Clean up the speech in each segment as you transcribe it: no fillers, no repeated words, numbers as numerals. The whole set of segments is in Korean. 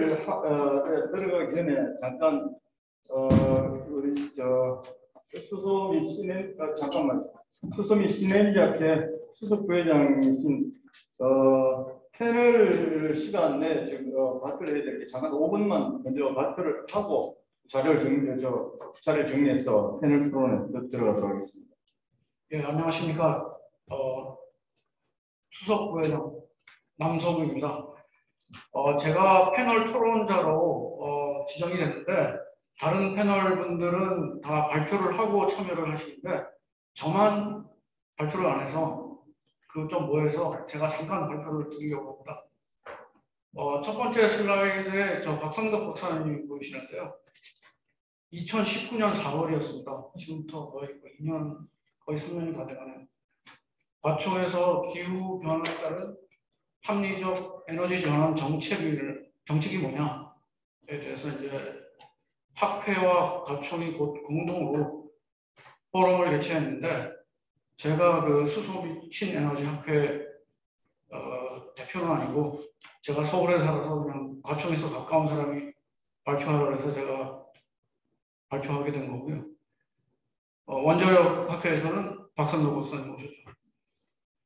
들어가기 전에 잠깐 우리 수소 및 잠깐만 수소 및 시너지학회 수석 부회장이신 패널 시간 내에 지금 발표를 해야 될 게 잠깐 5분만 먼저 발표를 하고 자료를 정리해서 패널 토론에 들어가도록 하겠습니다. 예, 안녕하십니까. 수석 부회장 남성우입니다. 제가 패널 토론자로 지정이 됐는데 다른 패널 분들은 다 발표를 하고 참여를 하시는데 저만 발표를 안 해서 그 좀 뭐해서 제가 잠깐 발표를 드리려고 합니다. 첫 번째 슬라이드에 저 박상덕 박사님이 보이시는데요. 2019년 4월이었습니다. 지금부터 거의 2년, 거의 3년이 다 돼가네요. 과초에서 기후 변화에 따른 합리적 에너지 전환 정책이 뭐냐에 대해서 이제 학회와 과총이 곧 공동으로 포럼을 개최했는데 제가 그 수소 및 신에너지 학회 대표는 아니고 제가 서울에 살아서 그냥 과총에서 가까운 사람이 발표하라고 해서 제가 발표하게 된 거고요. 원자력 학회에서는 박상덕 박사님 오셨죠.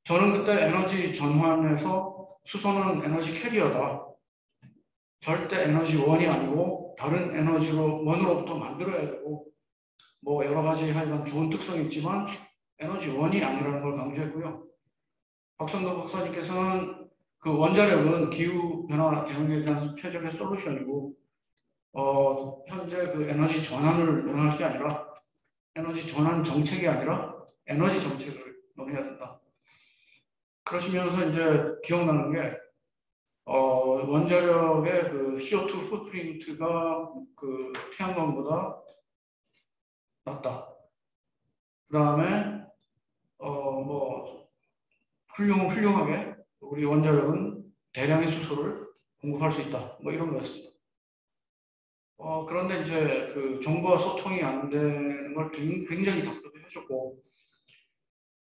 저는 그때 에너지 전환에서 수소는 에너지 캐리어다. 절대 에너지 원이 아니고 다른 에너지로 원으로부터 만들어야 되고 뭐 여러 가지 하여간 좋은 특성이 있지만 에너지 원이 아니라는 걸 강조했고요. 박상덕 박사님께서는 그 원자력은 기후 변화 대응에 대한 최적의 솔루션이고 현재 그 에너지 전환을 논할 게 아니라 에너지 전환 정책이 아니라 에너지 정책을 논해야 된다. 그러시면서 이제 기억나는 게 원자력의 그 CO2 풋프린트가 그 태양광보다 낮다. 그 다음에 뭐 훌륭하게 우리 원자력은 대량의 수소를 공급할 수 있다. 뭐 이런 거였습니다. 그런데 이제 그 정보와 소통이 안 되는 걸 굉장히 답답해 하셨고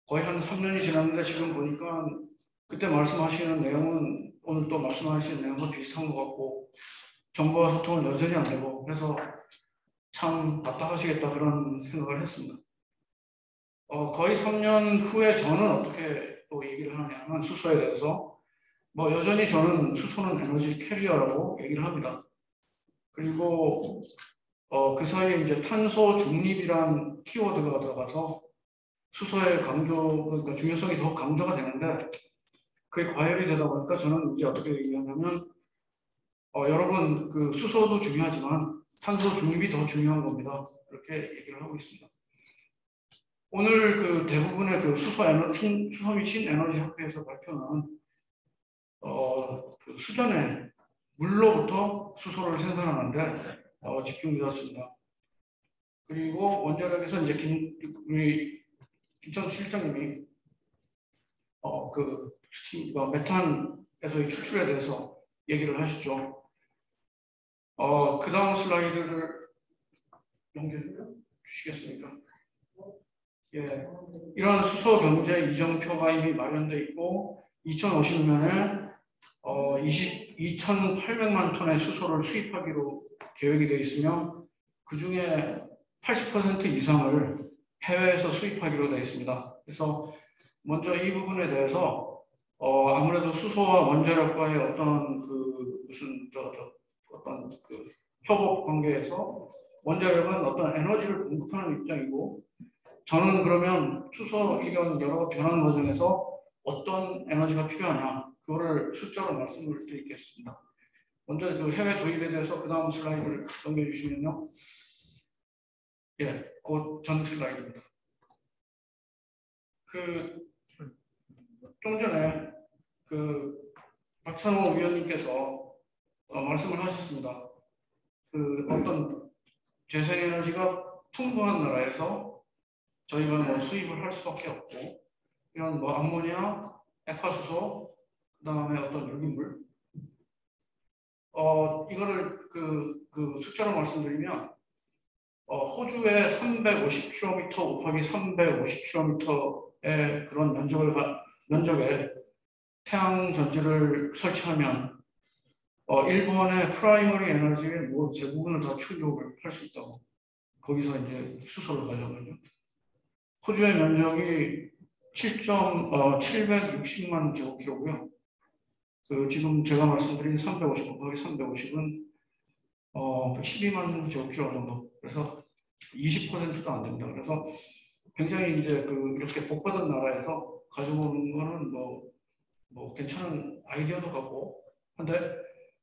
거의 한 3년이 지났는데 지금 보니까 그때 말씀하시는 내용은 오늘 또 말씀하시는 내용과 비슷한 것 같고 정보와 소통은 여전히 안 되고 그래서 참 답답하시겠다 그런 생각을 했습니다. 거의 3년 후에 저는 어떻게 또 얘기를 하냐면 수소에 대해서 뭐 여전히 저는 수소는 에너지 캐리어라고 얘기를 합니다. 그리고 그 사이에 이제 탄소 중립이란 키워드가 들어가서 수소의 그러니까 중요성이 더 강조가 되는데 그게 과열이 되다 보니까 저는 이제 어떻게 얘기하냐면 여러분 그 수소도 중요하지만 탄소 중립이 더 중요한 겁니다. 그렇게 얘기를 하고 있습니다. 오늘 그 대부분의 그 수소 및 신에너지 학회에서 발표는 그 수전에 물로부터 수소를 생산하는데 집중되었습니다. 그리고 원자력에서 이제 우리 김천수 실장님이 메탄에서의 추출에 대해서 얘기를 하시죠. 그 다음 슬라이드를 연결해 주시겠습니까? 예, 이런 수소 경제 이정표가 이미 마련되어 있고 2050년에 2,800만 톤의 수소를 수입하기로 계획이 되어 있으며 그 중에 80% 이상을 해외에서 수입하기로 되어 있습니다. 그래서 먼저 이 부분에 대해서 아무래도 수소와 원자력과의 어떤 그 어떤 그 협업 관계에서 원자력은 어떤 에너지를 공급하는 입장이고 저는 그러면 수소 이런 여러 변환 과정에서 어떤 에너지가 필요하냐 그거를 숫자로 말씀을 드리겠습니다. 먼저 그 해외 도입에 대해서 그 다음 슬라이드를 넘겨주시면요. 예, 곧 전 슬라이드입니다. 좀 전에 그 박찬호 위원님께서 말씀을 하셨습니다. 그 어떤 재생에너지가 풍부한 나라에서 저희가 뭐 수입을 할 수밖에 없고 이런 뭐 암모니아, 액화수소, 그 다음에 어떤 유기물 이거를 그 숫자로 말씀드리면 호주의 350km 곱하기 350km의 그런 면적에 태양 전지를 설치하면 일본의 프라이머리 에너지의 뭐 대부분을 다 출력을 할 수 있다고. 거기서 이제 수소를 가져오면요. 호주의 면적이 760만 제곱킬로고요. 그 지금 제가 말씀드린 350 곱하기 350은 12만 제곱킬로 정도. 그래서 20%도 안 됩니다. 그래서 굉장히 이제 이렇게 복받은 나라에서 가져오는 거는 뭐 괜찮은 아이디어도 같고, 근데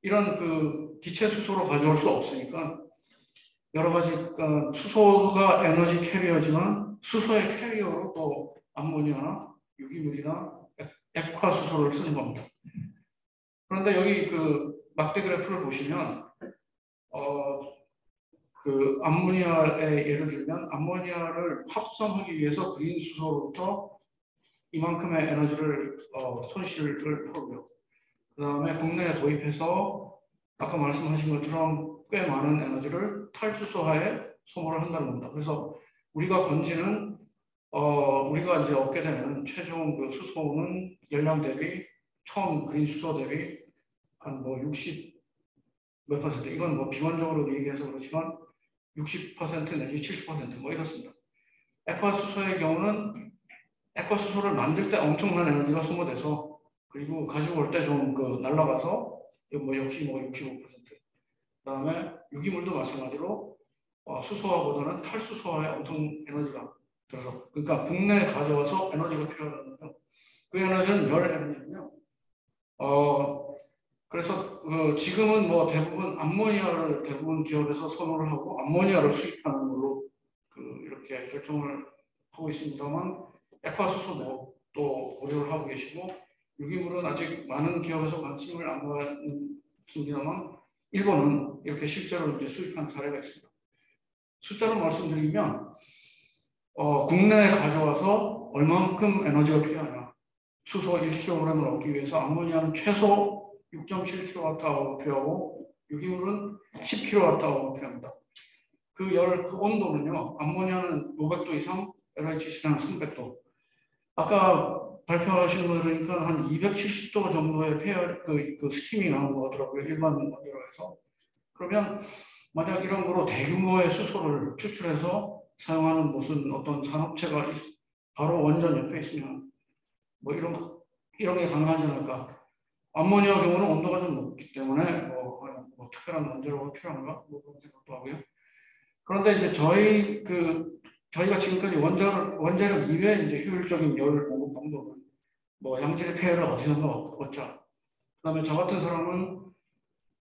이런 기체 수소로 가져올 수 없으니까 여러 가지 수소가 에너지 캐리어지만 수소의 캐리어로 또 암모니아나 유기물이나 액화 수소를 쓰는 겁니다. 그런데 여기 막대 그래프를 보시면 암모니아의 예를 들면 암모니아를 합성하기 위해서 그린 수소로부터 이만큼의 에너지를 손실을 하고요. 그 다음에 국내에 도입해서 아까 말씀하신 것처럼 꽤 많은 에너지를 탈수소화에 소모를 한다는 겁니다. 그래서 우리가 건지는 우리가 이제 얻게 되는 최종 수소는 열량 대비 처음 그린 수소 대비 한 60 몇 퍼센트, 이건 뭐 비관적으로 얘기해서 그렇지만 60% 내지 70% 이렇습니다. 액화수소의 경우는 액화수소를 만들 때 엄청난 에너지가 소모돼서 그리고 가지고 올 때 좀 날아가서 역시 65%. 그다음에 유기물도 마찬가지로 수소화보다는 탈수소화에 엄청 에너지가 들어서 그러니까 국내에 가져와서 에너지가 필요하다는 거죠. 그 에너지는 열 에너지군요. 그래서 지금은 뭐 대부분 암모니아를 대부분 기업에서 선호를 하고 암모니아를 수입하는 걸로 이렇게 결정을 하고 있습니다만 액화수소도 또 고려를 하고 계시고 유기물은 아직 많은 기업에서 관심을 안 받습니다만 일본은 이렇게 실제로 이제 수입한 사례가 있습니다. 숫자로 말씀드리면 국내에 가져와서 얼만큼 에너지가 필요하냐. 수소 1kg을 얻기 위해서 암모니아는 최소 6.7kWh 필요하고 유기물은 10kWh 필요합니다. 그 온도는요. 암모니아는 500도 이상, LHC는 300도. 아까 발표하신 거 그러니까 한 270도 정도의 스팀이 나오는 거 같더라고요. 일반 원자로에서. 그러면 만약 이런 거로 대규모의 수소를 추출해서 사용하는 무슨 어떤 산업체가 바로 원전 옆에 있으면 뭐 이런 게 가능하지 않을까. 암모니아 경우는 온도가 좀 높기 때문에 뭐 특별한 원자로가 필요한가 뭐 그런 생각도 하고요. 그런데 이제 저희가 지금까지 원자력 이외에 이제 효율적인 열 공급 방법은 뭐 양질의 폐해를 어디선가 얻자. 그다음에 저 같은 사람은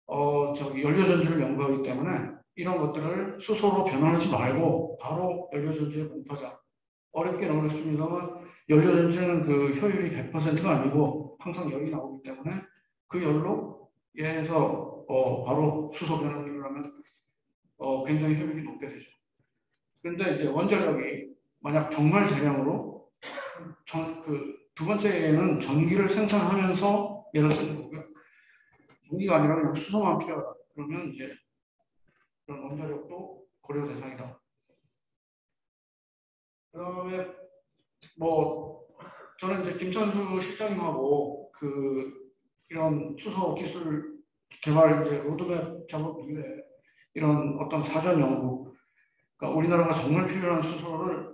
연료전지를 연구하기 때문에 이런 것들을 수소로 변환하지 말고 바로 연료전지에 공급하자. 어렵긴 어렵습니다만 연료전지는 효율이 100%가 아니고 항상 열이 나오기 때문에 그 열로 얘에서 바로 수소 변환을 하면 굉장히 효율이 높게 되죠. 그런데 이제 원자력이 만약 정말 대량으로 두 번째에는 전기를 생산하면서 얘를 쓰는 거고요. 전기가 아니라 그냥 수소만 필요하다. 그러면 이제 그런 원자력도 고려 대상이다. 그다음에 뭐 저는 이제 김찬수 실장님하고 이런 수소 기술 개발 이제 로드맵 작업 이후에 이런 어떤 사전 연구, 그러니까 우리나라가 정말 필요한 수소를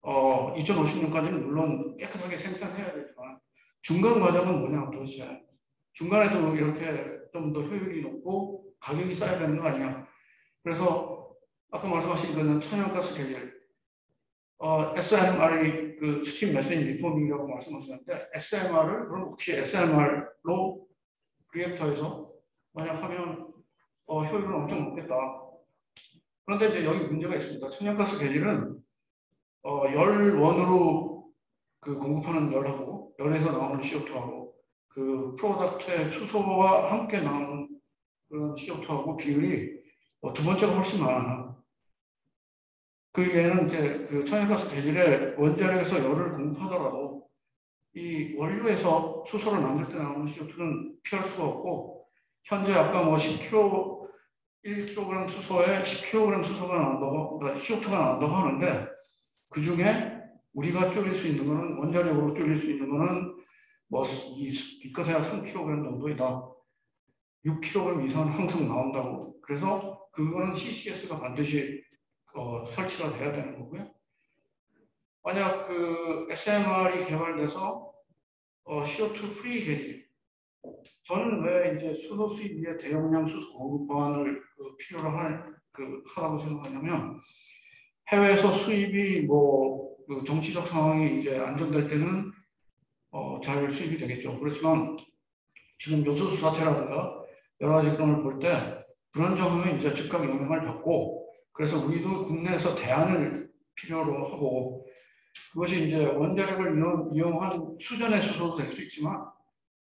2050년까지는 물론 깨끗하게 생산해야 되지만 중간 과정은 뭐냐 도대체 중간에도 이렇게 좀 더 효율이 높고 가격이 싸야 되는 거 아니야. 그래서 아까 말씀하신 거는 천연가스 계절 SMR이 스팀 메시지 리포밍이라고 말씀하셨는데 SMR을 그럼 혹시 SMR로 리액터에서 만약 하면 효율은 엄청 높겠다. 그런데 이제 여기 문제가 있습니다. 천연가스 계절은 열원으로 공급하는 열하고 열에서 나오는 CO2하고 프로덕트의 수소와 함께 나오는 그런 CO2하고 비율이 두 번째가 훨씬 많아요. 얘는 이제 천연가스 대질에 원자력에서 열을 공급하더라도 이 원료에서 수소를 만들 때 나오는 CO2는 피할 수가 없고 현재 아까 뭐 10kg 1kg 수소에 10kg 수소가 나온다고, 그러니까 CO2가 나온다고 하는데 그 중에 우리가 줄일 수 있는 거는 원자력으로 줄일 수 있는 거는 뭐 기껏해야 3kg 정도이다. 6kg 이상은 항상 나온다고. 그래서 그거는 CCS가 반드시 설치가 돼야 되는 거고요. 만약 그 SMR이 개발돼서 CO2 프리 계기, 저는 왜 이제 수소 수입 위에 대용량 수소 공급 방안을 필요로 하라고 생각하냐면, 해외에서 수입이 그 정치적 상황이 이제 안정될 때는 잘 수입이 되겠죠. 그렇지만 지금 요소수 사태라든가 여러 가지 그런 걸 볼 때 불안정하면 이제 즉각 영향을 받고, 그래서 우리도 국내에서 대안을 필요로 하고, 그것이 이제 원자력을 이용한 수전의 수소도 될 수 있지만,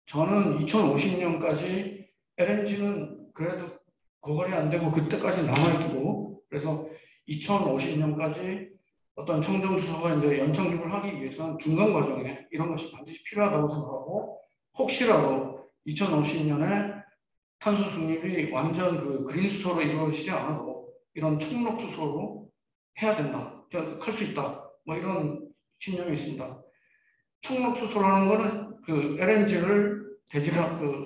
저는 2050년까지 LNG는 그래도 고갈이 안 되고 그때까지 남아있고, 그래서 2050년까지 어떤 청정수소가 이제 연착륙을 하기 위해서는 중간 과정에 이런 것이 반드시 필요하다고 생각하고, 혹시라도 2050년에 탄소 중립이 완전 그 그린 수소로 이루어지지 않아도 이런 청록 수소로 해야 된다, 할 수 있다, 뭐 이런 신념이 있습니다. 청록 수소라는 거는 그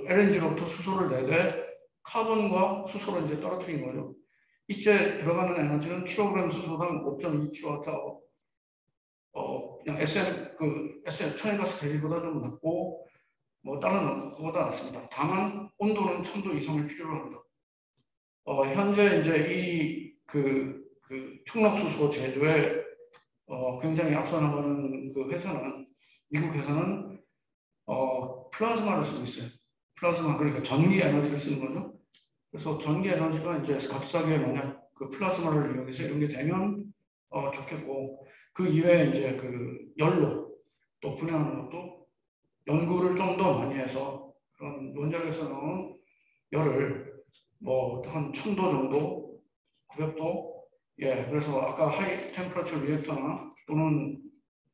LNG로부터 수소를 내되 카본과 수소를 이제 떨어뜨린 거죠. 이때 들어가는 에너지는 킬로그램 수소당 5.2kWh, 그냥 천연가스 대비보다 좀 낮고, 뭐 다른 것보다 낮습니다. 다만 온도는 1000도 이상을 필요로 합니다. 현재 이제 그 청록수소 제조에 굉장히 앞서 나가는 그 회사는, 미국 회사는 플라즈마를 쓰고 있어요. 플라즈마, 그러니까 전기 에너지를 쓰는 거죠. 그래서 전기 에너지가 이제 값싸게 만약 그 플라즈마를 이용해서 이런 게 되면 좋겠고, 그 이외에 이제 그 연료 또 분해하는 것도 연구를 좀 더 많이 해서 그런 원자력에서 나오는 열을 뭐 한 1000도 정도, 900도, 예, 그래서 아까 하이 템퍼러처 리액터나 또는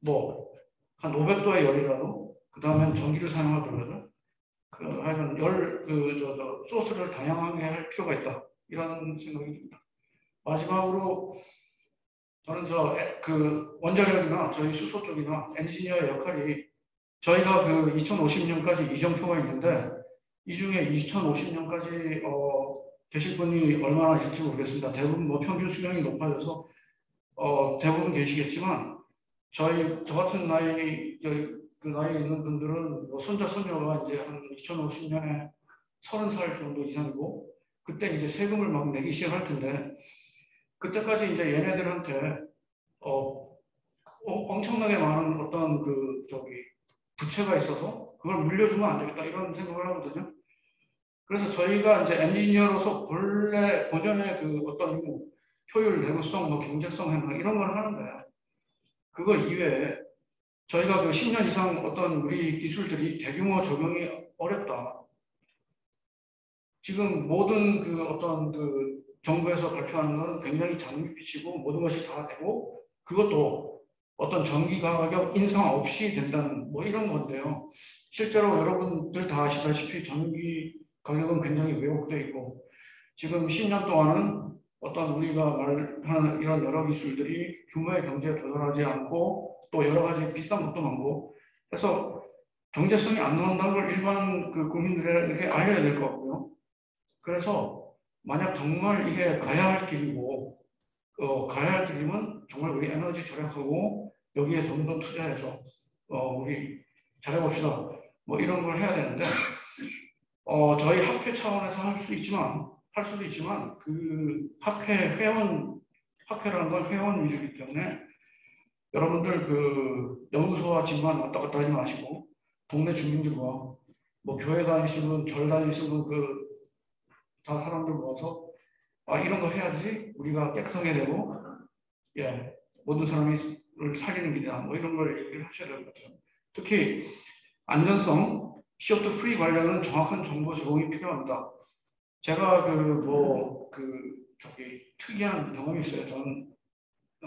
뭐 한 500도의 열이라도, 그 다음엔 전기를 사용하더라도 하여간 소스를 다양하게 할 필요가 있다, 이런 생각이 듭니다. 마지막으로 저는 그 원자력이나 저희 수소 쪽이나 엔지니어의 역할이, 저희가 그 2050년까지 이정표가 있는데 이 중에 2050년까지 계실 분이 얼마나 있을지 모르겠습니다. 대부분 뭐 평균 수명이 높아져서 대부분 계시겠지만, 저 같은 그 나이에 있는 분들은 뭐 손자 손녀가 이제 한 2050년에 30살 정도 이상이고, 그때 이제 세금을 막 내기 시작할 텐데, 그때까지 이제 얘네들한테 엄청나게 많은 어떤 부채가 있어서 그걸 물려주면 안 되겠다, 이런 생각을 하거든요. 그래서 저희가 이제 엔지니어로서 본연의 그 어떤 효율, 내구성, 뭐 경제성 행사 이런 걸 하는데, 그거 이외에 저희가 그 10년 이상 어떤 우리 기술들이 대규모 적용이 어렵다. 지금 모든 그 어떤 그 정부에서 발표하는 건 굉장히 장밋빛이고 모든 것이 다 되고, 그것도 어떤 전기 가격 인상 없이 된다는 뭐 이런 건데요. 실제로 여러분들 다 아시다시피 전기 가격은 굉장히 왜곡되어 있고, 지금 10년 동안은 어떤 우리가 말하는 이런 여러 기술들이 규모의 경제에 도달하지 않고, 또 여러 가지 비싼 것도 많고 해서 경제성이 안 나온다는 걸 일반 그 국민들에게 알려야 될 것 같고요. 그래서 만약 정말 이게 가야 할 길이고, 가야 할 길이면 정말 우리 에너지 절약하고 여기에 돈 좀 투자해서 우리 잘해봅시다, 뭐 이런 걸 해야 되는데, 저희 학회 차원에서 할 수도 있지만 그 학회라는 건 회원 위주이기 때문에 여러분들 그 연구소와 집만 왔다 갔다 하지 마시고, 동네 주민들과 뭐 교회 다니시는, 절 다니시는 다 사람들 모아서 이런 거 해야지 우리가 깨끗하게 되고, 예, 모든 사람을 살리는 길이다, 뭐 이런 걸 얘기를 하셔야 될 것 같아요. 특히 안전성, CO2 프리 관련은 정확한 정보 제공이 필요합니다. 제가 특이한 경험이 있어요. 저는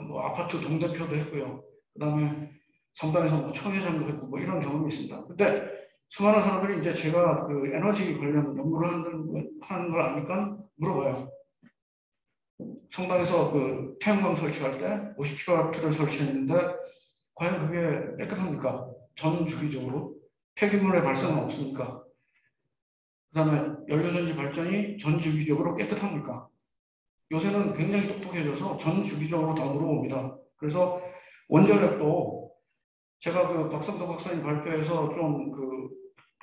뭐 아파트 동대표도 했고요. 그 다음에 성당에서 뭐 청회장도 했고 뭐 이런 경험이 있습니다. 근데 수많은 사람들이 이제 제가 그 에너지 관련 연구를 하는 걸 아니까 물어봐요. 성당에서 그 태양광 설치할 때 50kW를 설치했는데 과연 그게 깨끗합니까? 전 주기적으로 폐기물의 발생은 없습니까? 그다음에 연료전지 발전이 전 주기적으로 깨끗합니까? 요새는 굉장히 똑똑해져서 전 주기적으로 다 물어봅니다. 그래서 원자력도 제가 그 박성도 박사님 발표에서 좀 그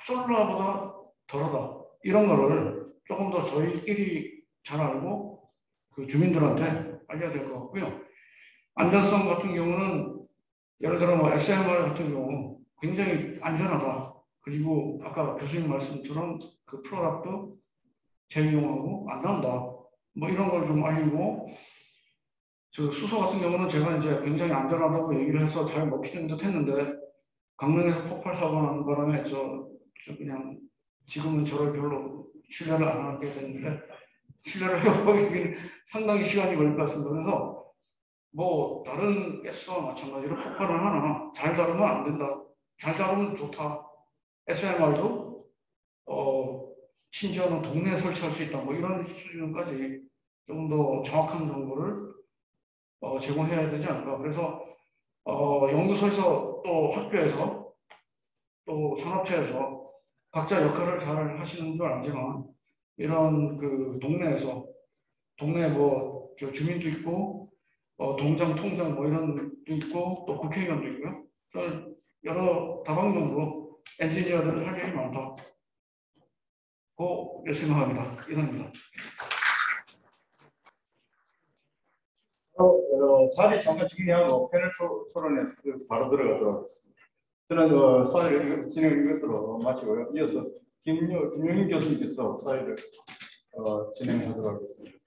솔라보다 덜하다 이런 거를 조금 더 저희끼리 잘 알고 그 주민들한테 알려야 될 것 같고요. 안전성 같은 경우는 예를 들어 뭐 SMR 같은 경우 굉장히 안전하다. 그리고 아까 교수님 말씀처럼 그 프로답도 재이용하고 안 나온다. 뭐 이런 걸 좀 알리고 저 수소 같은 경우는 제가 이제 굉장히 안전하다고 얘기를 해서 잘 먹히는 듯 했는데 강릉에서 폭발 사고 난 바람에 저 그냥 지금은 저를 별로 신뢰를 안 하게 됐는데 신뢰를 회복하기는 상당히 시간이 걸릴 것 같습니다. 그래서 뭐 다른 가스와 마찬가지로 폭발을 하나 잘 다루면 안 된다. 잘 다루면 좋다. SMR도 심지어는 동네에 설치할 수 있다. 뭐 이런 수준까지 조금 더 정확한 정보를 제공해야 되지 않을까. 그래서 연구소에서 또 학교에서 또 산업체에서 각자 역할을 잘 하시는 줄 알지만 이런 그 동네에서 동네 뭐저 주민도 있고 동장, 통장 뭐 이런 도 있고 또 국회의원도 있고요. 여러 다방면으로 엔지니어들 할 일이 많다. 고 생각합니다. 이상입니다. 자리 잠깐 정리하고 패널 토론에 바로 들어가도록 하겠습니다. 저는 사회를 진행을 이것으로 마치고요. 이어서 김용인 교수님께서 사회를 진행하도록 하겠습니다.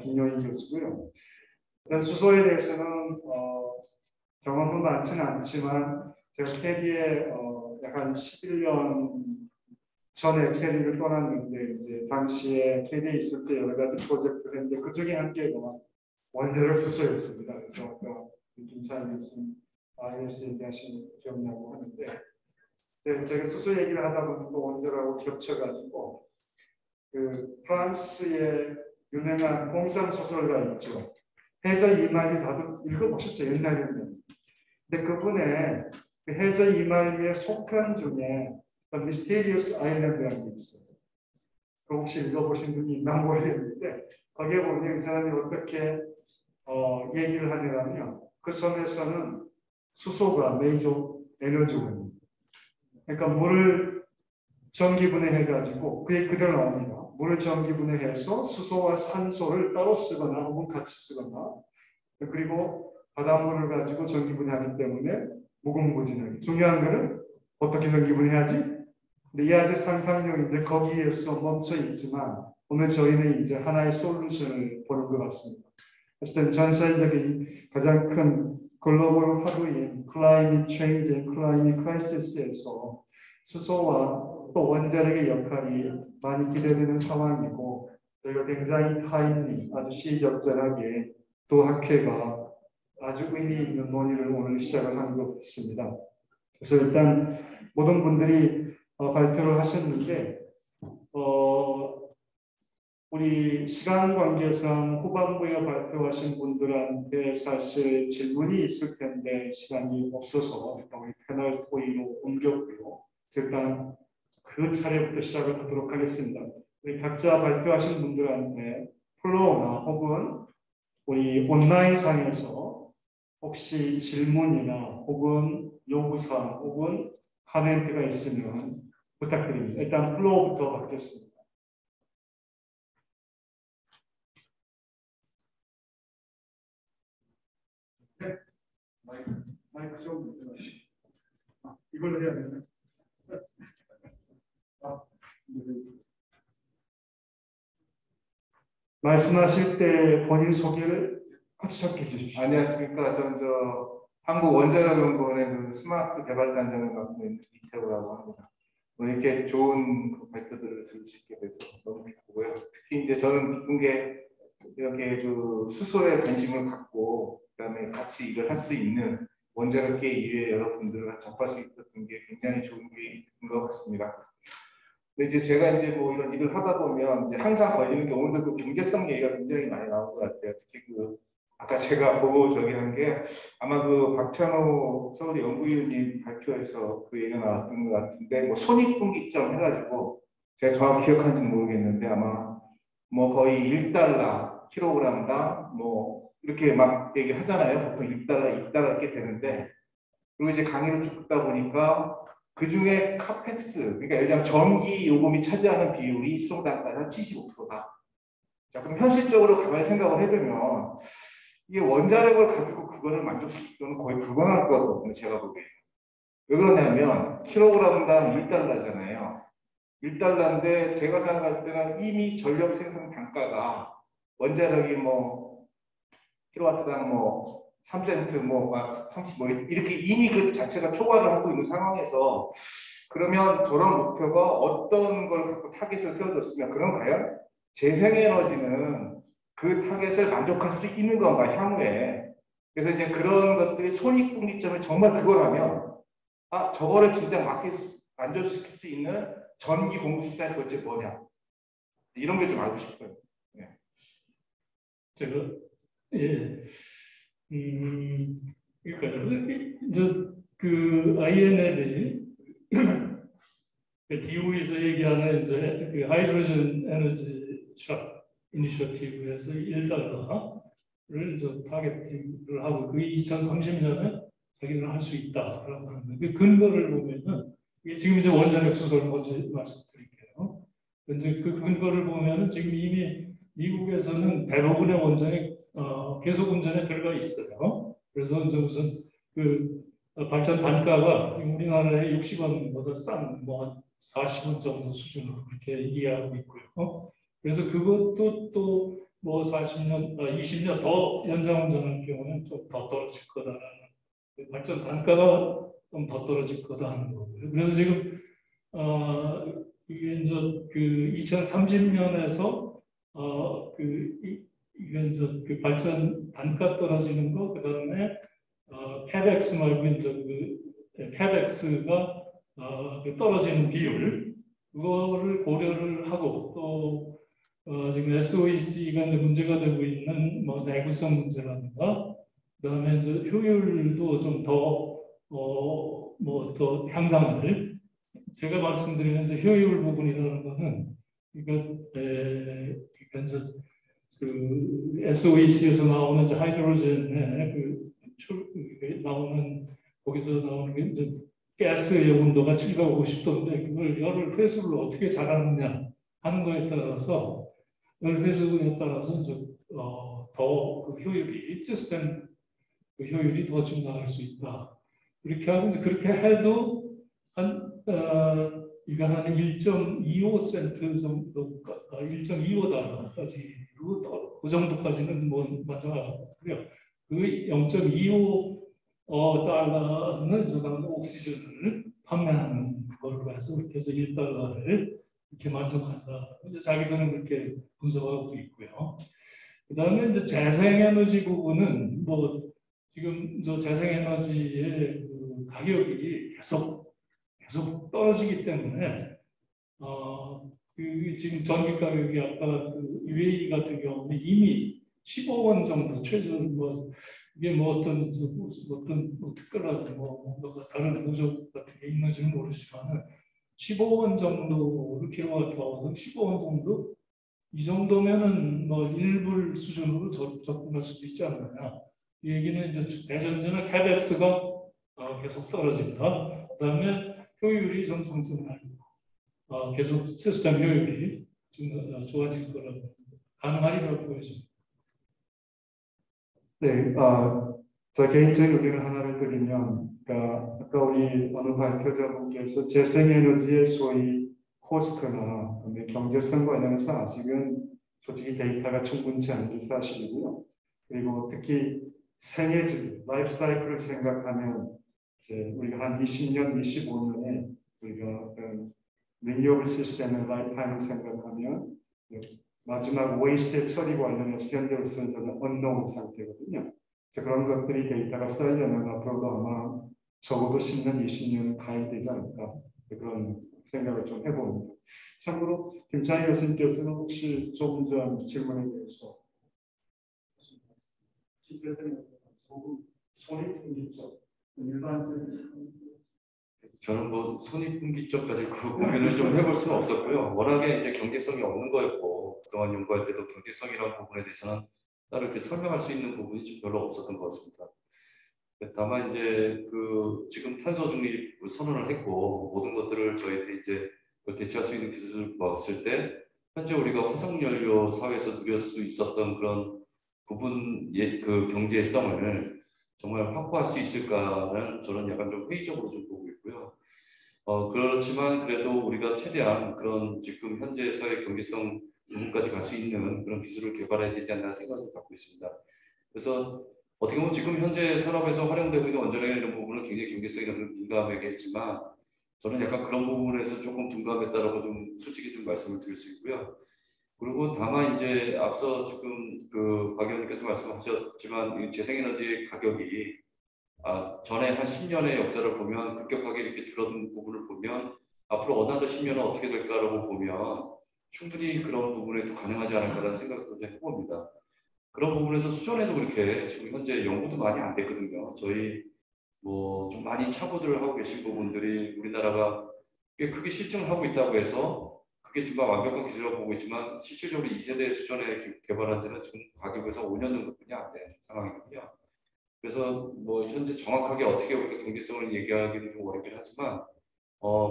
김용인 교수고요. 수소에 대해서는 경험은 많지는 않지만 제가 캐리에 약간 11년 전에 캐리를 떠났는데 이제 당시에 캐리에 있을 때 여러 가지 프로젝트를 했는데 그 중에 한 개가 원자력 수소였습니다. 그래서 아까 김찬희 교수님 IS 얘기하신 기억나고 하는데 제가 수소 얘기를 하다 보면 또 원자력하고 겹쳐가지고 그 프랑스의 유명한 공산 소설가 있죠. 해저 이말리 다들 읽어보셨죠? 옛날에는. 근데 그분의 그 해저 이말리의 속편 중에 The Mysterious Island라는 게 있어요. 그 혹시 읽어보신 분이 있나 모르겠는데 거기에 보면 이 사람이 어떻게 얘기를 하냐면 그 섬에서는 수소가 메이저 에너지원입니다. 그러니까 물을 전기분해해가지고 그게 그대로 나옵니다. 물을 전기분해해서 수소와 산소를 따로 쓰거나 혹은 같이 쓰거나 그리고 바닷물을 가지고 전기분해하기 때문에 무궁무진하게 중요한 거는 어떻게 전기분해하지? 근데 이 아재 상상력이 이제 거기에서 멈춰 있지만 오늘 저희는 이제 하나의 솔루션을 보는 것 같습니다. 어쨌든 전 세계적인 가장 큰 글로벌 화두인 클라이밋 체인지, 클라이밋 크라이시스에서 수소와 또 원자력의 역할이 많이 기대되는 상황이고 저희가 굉장히 타임리 아주 시적절하게 또 학회가 아주 의미 있는 논의를 오늘 시작을 한 것 같습니다. 그래서 일단 모든 분들이 발표를 하셨는데 우리 시간 관계상 후반부에 발표하신 분들한테 사실 질문이 있을 텐데 시간이 없어서 일단 우리 패널 토의로 옮겼고요. 일단 그 차례부터 시작을 하도록 하겠습니다. 우리 각자 발표하신 분들한테 플로어나 혹은 우리 온라인상에서 혹시 질문이나 혹은 요구사항 혹은 코멘트가 있으면 부탁드립니다. 일단 플로어부터 받겠습니다. 네. 마이크 좀 이걸로 해야 되나? 말씀하실 때 본인 소개를 확실하게 해주십시오. 안녕하십니까. 저는 한국원자력연구원의 그 스마트 개발단장을 맡고 있는 이태우라고 합니다. 오늘 이렇게 좋은 발표들을 들을 수 있게 돼서 너무 기쁘고요. 특히 이제 저는 기쁜 게 이렇게 그 수소에 관심을 갖고 그다음에 같이 일을 할 수 있는 원자력계 이외의 여러분들과 접할 수 있었던 게 굉장히 좋은 게 있는 것 같습니다. 근데 이제 제가 이제 뭐 이런 일을 하다 보면 이제 항상 걸리는 게 오늘도 그 경제성 얘기가 굉장히 많이 나온 것 같아요. 특히 그 아까 제가 보고 저기 한 게 아마 그 박찬호 서울대 연구위원님 발표에서 그 얘기가 나왔던 것 같은데 뭐 손익분기점 해가지고 제가 정확히 기억하는지는 모르겠는데 아마 뭐 거의 1달러 킬로그램당 뭐 이렇게 막 얘기하잖아요. 보통 1달러, 2달러 이렇게 되는데 그리고 이제 강의를 쭉 듣다 보니까 그 중에 카펙스, 그러니까 예를 들면 전기 요금이 차지하는 비율이 수송 단가가 75%다. 자, 그럼 현실적으로 가만히 생각을 해보면 이게 원자력을 가지고 그거를 만족시키기는 거의 불가능할 것 같거든요. 제가 보기에. 왜 그러냐면 킬로그램당 1달러잖아요. 1달러인데 제가 생각할 때는 이미 전력 생산 단가가 원자력이 뭐 킬로와트당 뭐 3센트 뭐 30 뭐 이렇게 이미 그 자체가 초과를 하고 있는 상황에서 그러면 저런 목표가 어떤 걸 갖고 타겟을 세워줬으면 그럼 과연 재생에너지는 그 타겟을 만족할 수 있는 건가 향후에. 그래서 이제 그런 것들이 손익분기점이 정말 그거라면 아 저거를 진짜 만족시킬 수 있는 전기 공급 수단이 도대체 뭐냐 이런 게 좀 알고 싶어요. 네. 제가 예, 그러니까 그 INL이 그 DOE에서 얘기하는 이제 그 하이드로젠 에너지 샵 이니셔티브에서 1달러를 이제 타겟팅을 하고 그 2030년에 자기는 할 수 있다라고 하는 그 근거를 보면은 이게 지금 이제 원자력 수소를 먼저 말씀드릴게요. 이제 그 근거를 보면은 지금 이미 미국에서는 대부분의 원전이 계속 운전에 들어가 있어요. 그래서 이제 우선 그 발전 단가가 우리나라의 60원보다 싼 뭐 40원 정도 수준으로 그렇게 이해하고 있고요. 그래서 그것도 또 뭐 40년, 20년 더 연장 운전할 경우는 좀 더 떨어질 거다라는 발전 단가가 좀 더 떨어질 거다 하는 거고요. 그래서 지금 이게 이제 그 2030년에서 이게 이제 그 발전 단가 떨어지는 거, 그 다음에 캐벡스 말고 이제 그 캐벡스가 떨어지는 비율, 그거를 고려를 하고 또 지금 SOEC가 이제 문제가 되고 있는 뭐 내구성 문제라든가, 그다음에 이제 효율도 좀 더 뭐 더 향상을 제가 말씀드리는 이제 효율 부분이라는 거는 이거 이제 그 SOEC에서 나오는 이제 하이드로젠의 나오는 거기서 나오는 게 이제 가스의 온도가 750도인데 그걸 열을 회수를 어떻게 잘하느냐 하는 거에 따라서 열 회수에 따라서 이제 더 그 효율이 시스템 그 효율이 더 증가할 수 있다. 이렇게 하고 이제 그렇게 해도 이거 한 1.25센트 정도, 1.25달러까지 그 정도까지는 뭐 맞아요. 그 0.25 달러는 저는 옥시전을 판매하는 걸로 해서 그렇게 해서 1달러를 이렇게 만족한다. 이제 자기들은 그렇게 분석하고 있고요. 그 다음에 이제 재생에너지 부분은 뭐 지금 저 재생에너지의 그 가격이 계속 떨어지기 때문에 그 지금 전기 가격이 아까 그 UAE 같은 경우는 이미 15억 원 정도 최저는 뭐 이게 뭐 어떤 뭐 특별한 뭐 다른 구조 같은 게 있는지는 모르지만 15억 원 정도 킬로와트아워는 15억 원 정도 이 정도면은 뭐 1불 수준으로 접근할 수도 있지 않느냐. 이 얘기는 이제 대전제는 CAPEX가 계속 떨어진다. 그다음에 효율이 좀 상승하고 계속 시스템 효율이 좀 좋아질 거라고 가능하리라고 보여집니다. 네, 저 개인적인 의견을 하나를 드리면, 그러니까 아까 우리 어느 발표자분께서 재생에너지의 소위 코스트나 경제성 관련해서 아직은 솔직히 데이터가 충분치 않은 게 사실이고요. 그리고 특히 생애질, 라이프 사이클을 생각하면 이제 우리가 한 20년, 25년에 우리가 리뉴어블 시스템의 라이프 타임을 생각하면 마지막 웨이스트 처리 관련해서 현재로서는 저는 언노운 상태거든요. 그래서 그런 것들이 데이터가 쌓이려면 앞으로도 아마 적어도 10년, 20년 가야 되지 않을까 그런 생각을 좀 해봅니다. 참고로 김창희 교수님께서는 혹시 조금 전 질문에 대해서 손익분기점 일반적인 저는 뭐 손익분기점까지 그 고민을 좀 해볼 수는 없었고요. 워낙에 이제 경제성이 없는 거였고 그동안 연구할 때도 경제성이라는 부분에 대해서는 따로 이렇게 설명할 수 있는 부분이 좀 별로 없었던 것 같습니다. 다만 이제 그 지금 탄소 중립 선언을 했고 모든 것들을 저희들이 이제 대체할 수 있는 기술을 봤을 때 현재 우리가 화석연료 사회에서 누릴 수 있었던 그런 부분 그 경제성을 정말 확보할 수 있을까는 저는 약간 좀 회의적으로 좀 보고 있고요. 그렇지만 그래도 우리가 최대한 그런 지금 현재 사회 경제성 부분까지 갈 수 있는 그런 기술을 개발해야 되지 않나 생각을 갖고 있습니다. 그래서 어떻게 보면 지금 현재 산업에서 활용되고 있는 원자력 이런 부분은 굉장히 경제성이 좀 민감하겠지만 저는 약간 그런 부분에서 조금 둔감했다라고 좀 솔직히 좀 말씀을 드릴 수 있고요. 그리고 다만 이제 앞서 지금 그 박 의원님께서 말씀하셨지만 이 재생에너지의 가격이 전에 한 10년의 역사를 보면 급격하게 이렇게 줄어든 부분을 보면 앞으로 어나더 10년은 어떻게 될까라고 보면 충분히 그런 부분에도 가능하지 않을까라는 생각도 좀 해봅니다. 그런 부분에서 수전에도 그렇게 지금 현재 연구도 많이 안 됐거든요. 저희 뭐 좀 많이 착오들을 하고 계신 부분들이 우리나라가 꽤 크게 실증을 하고 있다고 해서 그게 정말 완벽한 기술이라고 보고 있지만 실질적으로 2세대 수전에 개발한 지는 지금 가격에서 5년 정도뿐이 안 된 상황이거든요. 그래서 뭐 현재 정확하게 어떻게 우리가 경제성을 얘기하기는 좀 어렵긴 하지만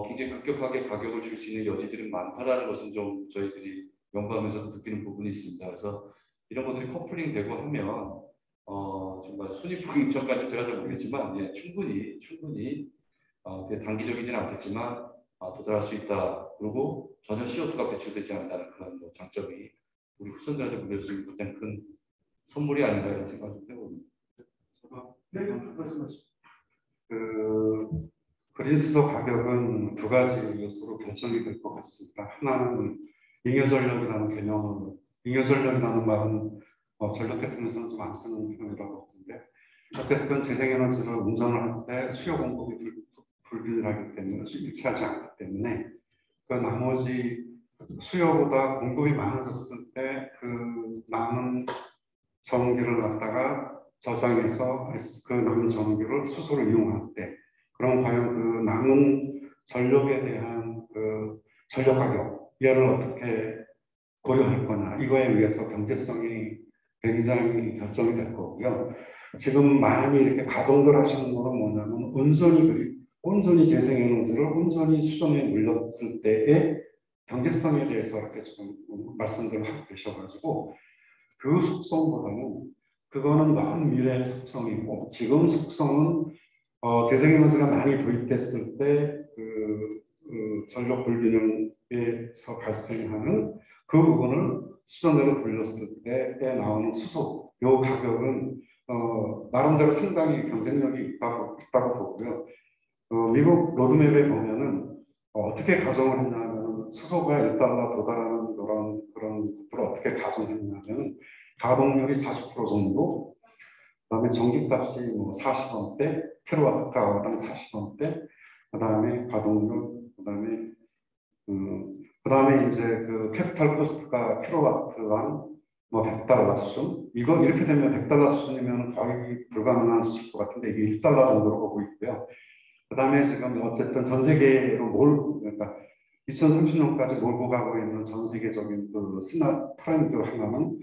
굉장히 급격하게 가격을 줄 수 있는 여지들이 많다라는 것은 좀 저희들이 연구하면서 느끼는 부분이 있습니다. 그래서 이런 것들이 커플링 되고 하면 정말 손익분기점까지 제가 잘 모르겠지만 예, 충분히 단기적이지는 않겠지만 도달할 수 있다. 그리고 전혀 CO2가 배출되지 않는다는 그런 뭐 장점이 우리 후손들한테 물릴 수 있는 가장 큰 선물이 아닌가 이런 생각을 좀 해봅니다. 네, 말씀하시죠. 그린수소 가격은 두 가지 요소로 결정이 될 것 같습니다. 하나는 잉여전력이라는 개념, 잉여전력이라는 말은 전력계통에서는 좀 안 쓰는 표현이라고 하는데 어쨌든 재생에너지를 운전을 할 때 수요 공급이 불균일하기 때문에 일치하지 않기 때문에 그 나머지 수요보다 공급이 많아졌을 때 그 남은 전기를 갖다가 저장해서 그 남은 전기를 수소로 이용할 때 그럼 과연 그 남은 전력에 대한 그 전력 가격 얘를 어떻게 고려할 거냐 이거에 의해서 경제성이 굉장히 결정이 될 거고요. 지금 많이 이렇게 가정들 하시는 거는 뭐냐면 온전히 재생에너지를 온전히 수정에 물렸을 때의 경제성에 대해서 이렇게 지금 말씀들을 하고 계셔가지고 그 속성보다는 그거는 먼 미래의 속성이고 지금 속성은 재생에너지가 많이 도입됐을 때 그 전력 불균형에서 발생하는 그 부분을 수전으로 돌렸을 때에 나오는 수소 요 가격은 나름대로 상당히 경쟁력이 있다고 보고요. 미국 로드맵에 보면은 어떻게 가정을 했냐면 수소가 1달러 도달하는 그런 것들을 어떻게 가정했냐면 가동률이 40% 정도, 그다음에 전기값이 뭐 40원대, 킬로와트아워당 40원대, 그다음에 가동률, 그다음에 이제 그 캐피탈 코스트가 킬로와트당 뭐 100달러 수준. 이거 이렇게 되면 100달러 수준이면 거의 불가능한 수준일 것 같은데 이게 6달러 정도로 보고 있고요. 그다음에 지금 어쨌든 전 세계로 그러니까 2030년까지 몰고 가고 있는 전 세계적인 그 스마트 트렌드 하나는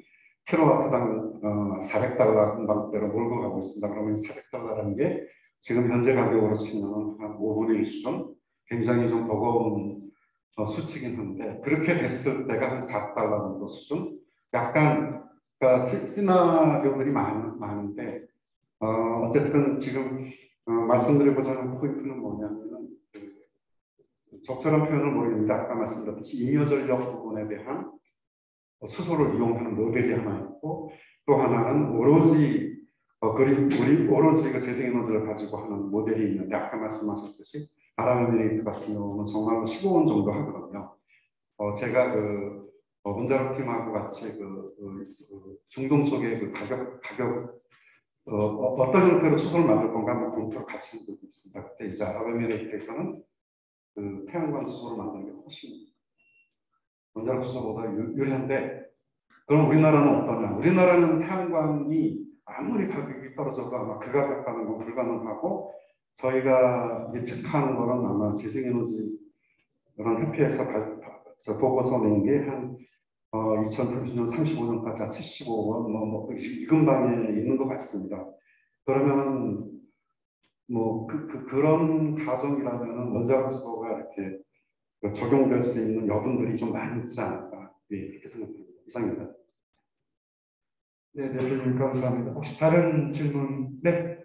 킬로와트당 400달러 금방대로 몰고 가고 있습니다. 그러면 400달러라는 게 지금 현재 가격으로 치면 한 5분의 1 수준, 굉장히 좀 버거운 수치긴 한데 그렇게 됐을 때가 한 4달러 정도 수준. 약간 그러니까 시나리오들이 많은데 어쨌든 지금 말씀드리고자 하는 포인트는 뭐냐면은 적절한 표현을 모르겠는데 아까 말씀드렸듯이 잉여 전력 부분에 대한 수소를 이용하는 모델이 하나 있고 또 하나는 오로지 오로지 그 재생에너지를 가지고 하는 모델이 있는데 아까 말씀하셨듯이 아랍에미레이트 같은 경우는 정말로 15원 정도 하거든요. 제가 그 원자력팀하고 같이 중동 쪽에 그 가격 어떤 형태로 수소를 만들 건가 한번 검토를 같이 한 적이 있습니다. 그때 이제 아랍에미레이트에서는 그 태양광 수소를 만드는 게 훨씬 원자력 수소보다 유리한데 그럼 우리나라는 어떠냐? 우리나라는 태양광이 아무리 가격이 떨어져도 아마 그 가격 가는 건 불가능하고 저희가 예측하는 거는 아마 재생에너지 그런 협회에서 보고서 낸 게 한 2030년, 35년까지 한 75원 이 근방에 있는 것 같습니다. 그러면 뭐 그런 가정이라면 원자력 수소가 이렇게 적용될 수 있는 여분들이 좀 많이 있지 않을까 그렇게 생각합니다. 이상입니다. 네, 대표님 감사합니다. 혹시 다른 질문? 네.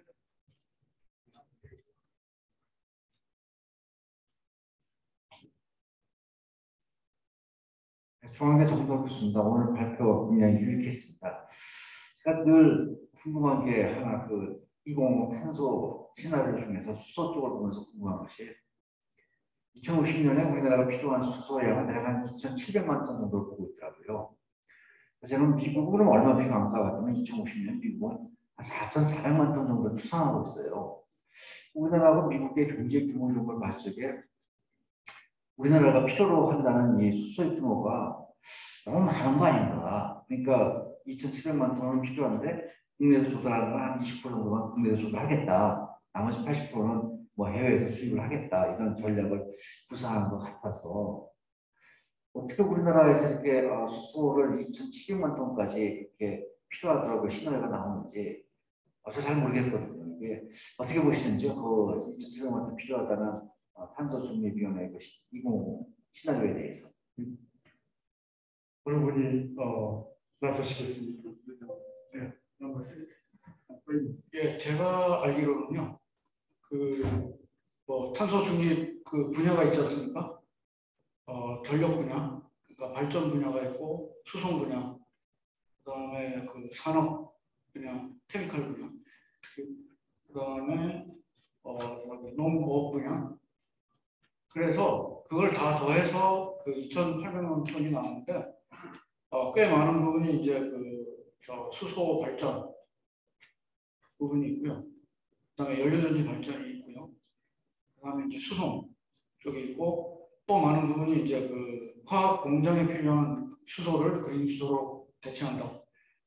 중앙대 정도 교수입니다. 오늘 발표 굉장히 유익했습니다. 제가 늘 궁금한 게 하나 그 2050 탄소 시나리오 중에서 수소 쪽을 보면서 궁금한 것이 2050년에 우리나라가 필요한 수소 양은 대략 한 2,700만 톤 정도를 보고 있더라고요. 저는 미국은 얼마 필요한가 봤더니 2050년 미국은 한 4,400만 톤 정도 추산하고 있어요. 우리나라하고 미국의 경제 규모 이런 걸 봤을 때 우리나라가 필요로 한다는 이 수소의 규모가 너무 많은 거 아닌가. 그러니까 2,700만 톤은 필요한데 국내에서 조달하는 건 한 20% 정도만 국내에서 조달하겠다. 나머지 80%는 뭐 해외에서 수입을 하겠다. 이런 전략을 구사하는 것 같아서 어떻게 우리나라에서 이렇게 수소를 2,700만 톤까지 이렇게 필요하더라고 시나리오가 나오는지 잘 모르겠거든요. 이게 어떻게 보시는지요? 그 2,700만 톤 필요하다는 탄소 중립위원회 2050 시나리오에 대해서. 어느 분이 나서시겠습니까? 네. 예, 제가 알기로는요. 뭐 탄소 중립 그 분야가 있지 않습니까? 전력 분야, 그러니까 발전 분야가 있고 수송 분야, 그다음에 그 산업 분야, 케미칼 분야, 그다음에 농업 분야. 그래서 그걸 다 더해서 그 2,800만 톤이 나오는데 꽤 많은 부분이 이제 저 수소 발전 부분이 있고요. 그다음에 연료전지 발전이 있고요. 그다음에 이제 수송 쪽이 있고 또 많은 부분이 이제 그 화학 공장에 필요한 수소를 그린 수소로 대체한다.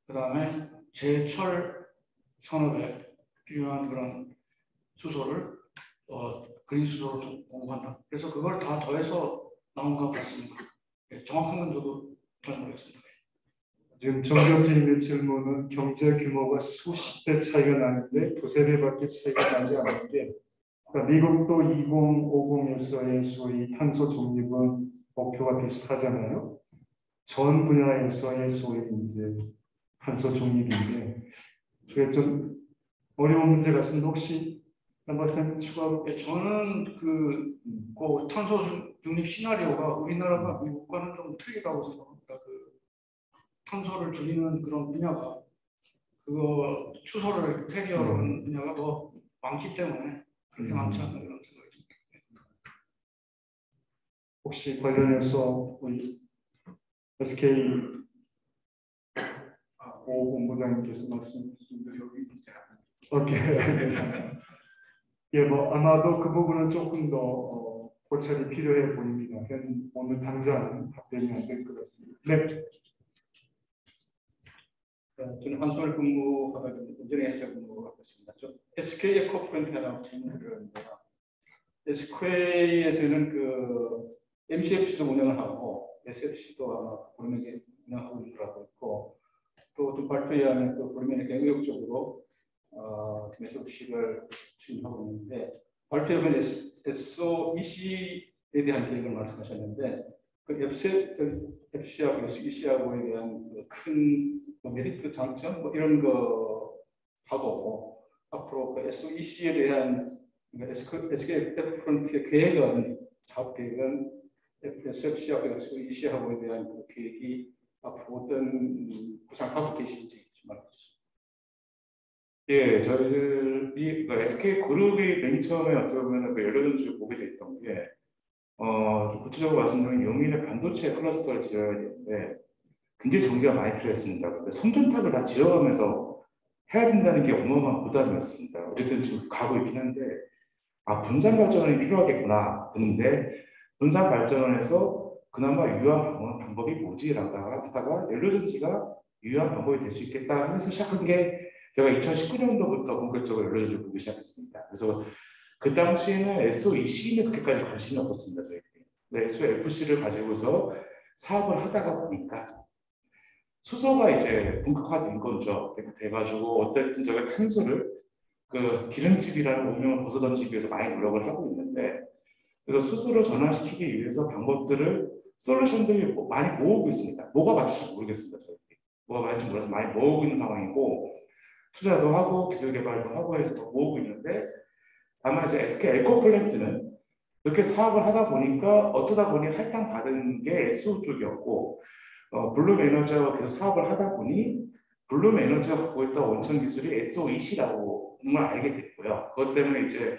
그다음에 제철 산업에 필요한 그런 수소를 그린 수소로 공급한다. 그래서 그걸 다 더해서 나온 것 같습니다. 네, 정확한 건 저도 잘 모르겠습니다. 지금 정 교수님의 질문은 경제 규모가 수십 배 차이가 나는데 두세 배밖에 차이가 나지 않는 게 그러니까 미국도 2050에서의 소위 탄소 중립은 목표가 비슷하잖아요. 전 분야에서의 소위 이제 탄소 중립인데 그게 좀 어려운 문제 같습니다. 혹시 한 박사님 추가로? 네, 저는 그 탄소 중립 시나리오가 우리나라가 미국과는 좀 틀리다고 생각합니다. 탄소를 줄이는 그런 분야가 수소를 캐리어로 하는 분야가 더 많기 때문에 그렇게 많지 않나 그런 생각이 듭니다. 혹시 관련해서 우리 SK 오 본부장님께서 말씀 주신 여기 있지 않나요? 오케이, 알겠습니다. 예, 뭐 아마도 그 부분은 조금 더 고찰이 필요해 보입니다. 오늘 당장 답변이 안 될 것 같습니다. 네. 저는 한수월 근무하고 운전회사 근무하고 있습니다. SK 에코프론트라고 질문을 드렸는데요. SK에서는 그 MCFC도 운영을 하고 SFC도 아마 보름에게 운영하고 있는 걸로 알고 있고 또 좀 발표에 의하면 또 보름에게 의욕적으로 SFC를 추진하고 있는데 발표에 보면 SOEC에 대한 계획을 말씀하셨는데 그 FC하고 SEC하고에 대한 큰 메리트 장점 뭐 이런 거 하고 앞으로 그 SOEC에 대한 SK 프론트의 계획은 사업 계획은 SFC하고 SOEC하고에 대한 그 계획이 앞으로 어떤 구상하고 계신지 좀 알려주세요. 예, 저희들이 SK 그룹이 맨 처음에 어떻게 보면 그 연료전지를 보게 됐던 게 좀 구체적으로 말씀드리면 용인의 반도체 클러스터를 지어야 되는데 굉장히 전기가 많이 필요했습니다. 근데 선전탑을 다 지어가면서 해야 된다는 게 어마어마한 부담이었습니다. 어쨌든 지금 가고 있긴 한데 분산 발전이 필요하겠구나. 그런데 분산 발전을 해서 그나마 유효한 방법이 뭐지라고 하다가 연료전지가 유효한 방법이 될 수 있겠다 해서 시작한 게 제가 2019년도부터 본격적으로 연료전지를 보기 시작했습니다. 그래서 그 당시에는 SOEC는 그렇게까지 관심이 없었습니다. 저희들이. 근데 SOFC를 가지고서 사업을 하다가 보니까 수소가 이제 본격화된 거죠. 돼가지고 어쨌든 저희가 탄소를 그 기름집이라는 오명을 벗어던지기 위해서 많이 노력을 하고 있는데 그래서 수소를 전환시키기 위해서 방법들을 솔루션들이 많이 모으고 있습니다. 뭐가 맞을지 모르겠습니다. 저희들이. 뭐가 맞을지 몰라서 많이 모으고 있는 상황이고 투자도 하고 기술 개발도 하고 해서 더 모으고 있는데 다만 이제 SK 에코플랜트는 이렇게 사업을 하다 보니까 어쩌다 보니 할당 받은 게 SO 쪽이었고 블룸 에너지와 계속 사업을 하다 보니 블룸 에너지가 갖고 있던 원천 기술이 SOEC라고 걸 알게 됐고요. 그것 때문에 이제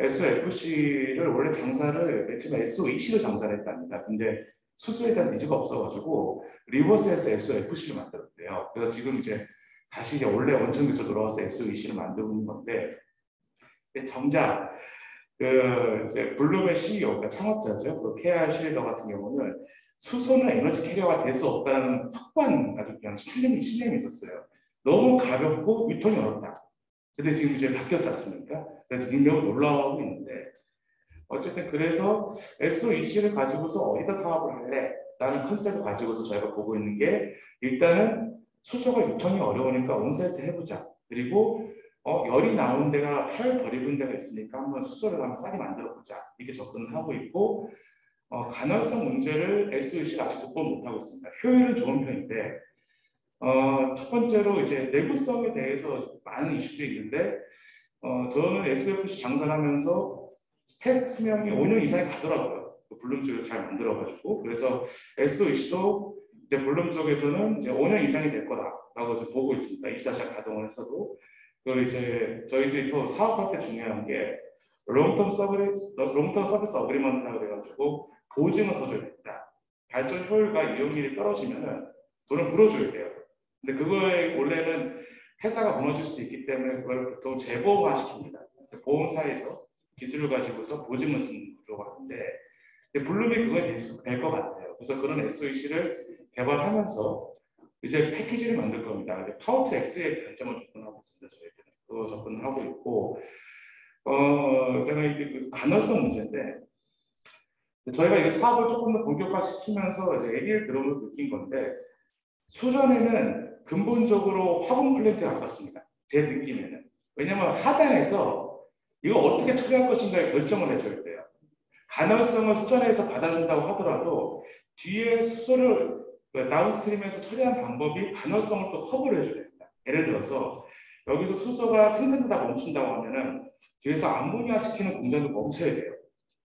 SOFC를 원래 장사를 맨 처음에 SOEC로 장사를 했답니다. 근데 수소에 대한 니즈가 없어가지고 리버스에서 SOFC를 만들었대요. 그래서 지금 이제 다시 이제 원래 원천 기술 돌아와서 SOEC를 만들고 있는 건데 정작 그 이제 블룸의 CEO, 그러니까 창업자죠. 그 KR 실더 같은 경우는 수소는 에너지 캐리어가 될 수 없다는 확고한 아주 그냥 신념이 있었어요. 너무 가볍고 유통이 어렵다. 근데 지금 이제 바뀌었지 않습니까? 그래서 능력을 놀라워하고 있는데 어쨌든 그래서 SOEC를 가지고서 어디다 사업을 할래? 라는 컨셉을 가지고서 저희가 보고 있는 게 일단은 수소가 유통이 어려우니까 온사이트 해보자. 그리고 열이 나온 데가 펄 버리는 데가 있으니까 한번 수소를 한번 싸게 만들어 보자. 이렇게 접근을 하고 있고 간헐성 문제를 SOEC가 아직 극복 못하고 있습니다. 효율은 좋은 편인데 첫 번째로 이제 내구성에 대해서 많은 이슈들이 있는데 저는 SOFC 장사하면서 스택 수명이 5년 이상이 가더라고요. 블룸 쪽에서 잘 만들어가지고 그래서 SOEC도 이제 블룸 쪽에서는 이제 5년 이상이 될 거다라고 이제 보고 있습니다. 24시간 가동을 했어도 그리고 이제 저희들이 더 사업할 때 중요한 게 롱텀 서비스 어그리먼트라고 해가지고 보증을 서줘야 된다. 발전 효율과 이용률이 떨어지면은 돈을 물어줘야 돼요. 근데 그거에 원래는 회사가 무너질 수도 있기 때문에 그걸 보통 재보험화 시킵니다. 보험사에서 기술을 가지고서 보증을 쓰는 구조가 있는데 블룸이 그거에 될 것 같아요. 그래서 그런 SOEC를 개발하면서 이제 패키지를 만들 겁니다. 이제 파워2 X의 관점을 접근하고 있습니다. 저희들은 그거 접근을 하고 있고 제가 이게 그 간헐성 문제인데 저희가 이 사업을 조금 더 본격화시키면서 이제 얘기를 들으면서 느낀 건데 수전에는 근본적으로 화분 플랜트가 가깝습니다. 제 느낌에는. 왜냐하면 하단에서 이거 어떻게 처리할 것인가에 결정을 해줘야 돼요. 간헐성을 수전에서 받아준다고 하더라도 뒤에 수소를 다운스트림에서 처리한 방법이 간헐성을 또 커버를 해줘야 됩니다. 예를 들어서 여기서 수소가 생산되다 멈춘다고 하면은 뒤에서 암모니아 시키는 공장도 멈춰야 돼요.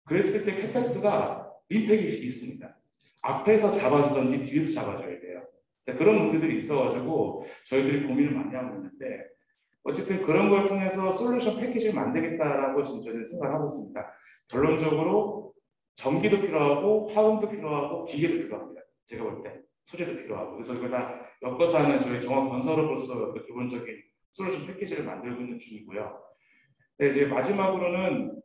그랬을 때 캐펙스가 임팩이 있습니다. 앞에서 잡아주던지 뒤에서 잡아줘야 돼요. 그런 문제들이 있어가지고 저희들이 고민을 많이 하고 있는데 어쨌든 그런 걸 통해서 솔루션 패키지를 만들겠다라고 지금 저희는 생각하고 있습니다. 결론적으로 전기도 필요하고 화공도 필요하고 기계도 필요합니다. 제가 볼 때 소재도 필요하고 그래서 이걸 다 엮어서 하는 저희 종합 건설업으로서 기본적인 솔루션 패키지를 만들고 있는 중이고요. 네, 이제 마지막으로는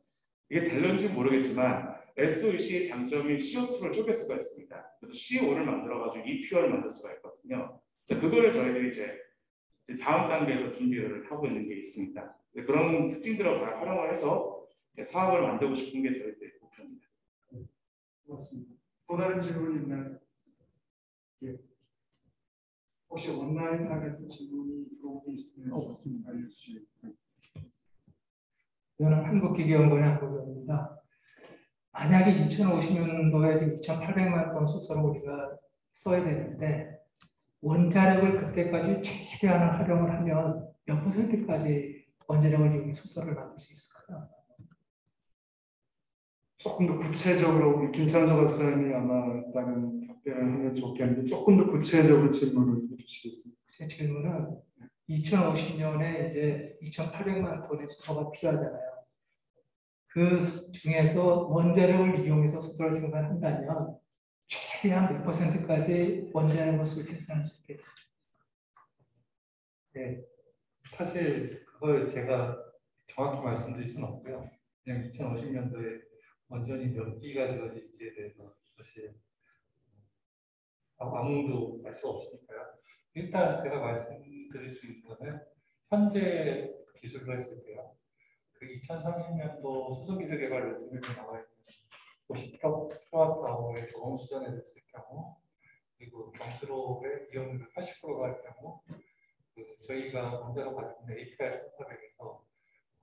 이게 될런지 모르겠지만 SOEC의 장점이 CO2를 쪼갤 수가 있습니다. 그래서 CO5를 만들어가지고 EPO를 만들 수가 있거든요. 그거를 저희들이 이제 다음 단계에서 준비를 하고 있는 게 있습니다. 그런 특징들을 활용을 해서 사업을 만들고 싶은 게 저희들의 목표입니다. 고맙습니다. 또 다른 질문이 있나요? 예. 혹시 온라인상에서 질문이 들어오고 있으면 알려주시면. 저는 한국기계연구원의 한국입니다. 만약에 2050년도에 2,800만 톤 수소를 우리가 써야 되는데 원자력을 그때까지 최대한 활용을 하면 몇 %까지 원자력을 이용해 수소를 만들 수 있을까요? 조금 더 구체적으로 우리 김찬조 박사님이 아마 다른 답변을 하면 좋겠는데 조금 더 구체적으로 질문을 해주시겠습니까? 제 질문은 2050년에 이제 2,800만 톤의 수소가 필요하잖아요. 그 중에서 원자력을 이용해서 수소를 생산한다면 최대한 몇 %까지 원자력으로 수소를 생산할 수 있겠다. 네, 사실 그걸 제가 정확히 말씀드릴 수는 없고요. 그냥 2050년도에 원전이 몇 기가 지어질지에 대해서 사실 아무도 알 수 없으니까요. 일단 제가 말씀드릴 수 있는 거는 현재 기술로 했을 때요. 그 2030년도 수소기술 개발 로드맵에 나와 있는 50kWh의 저온 수전에 됐을 경우, 그리고 경수로의 이용률 80%가 할 경우, 저희가 원자로 가지고 있는 APR 1,400에서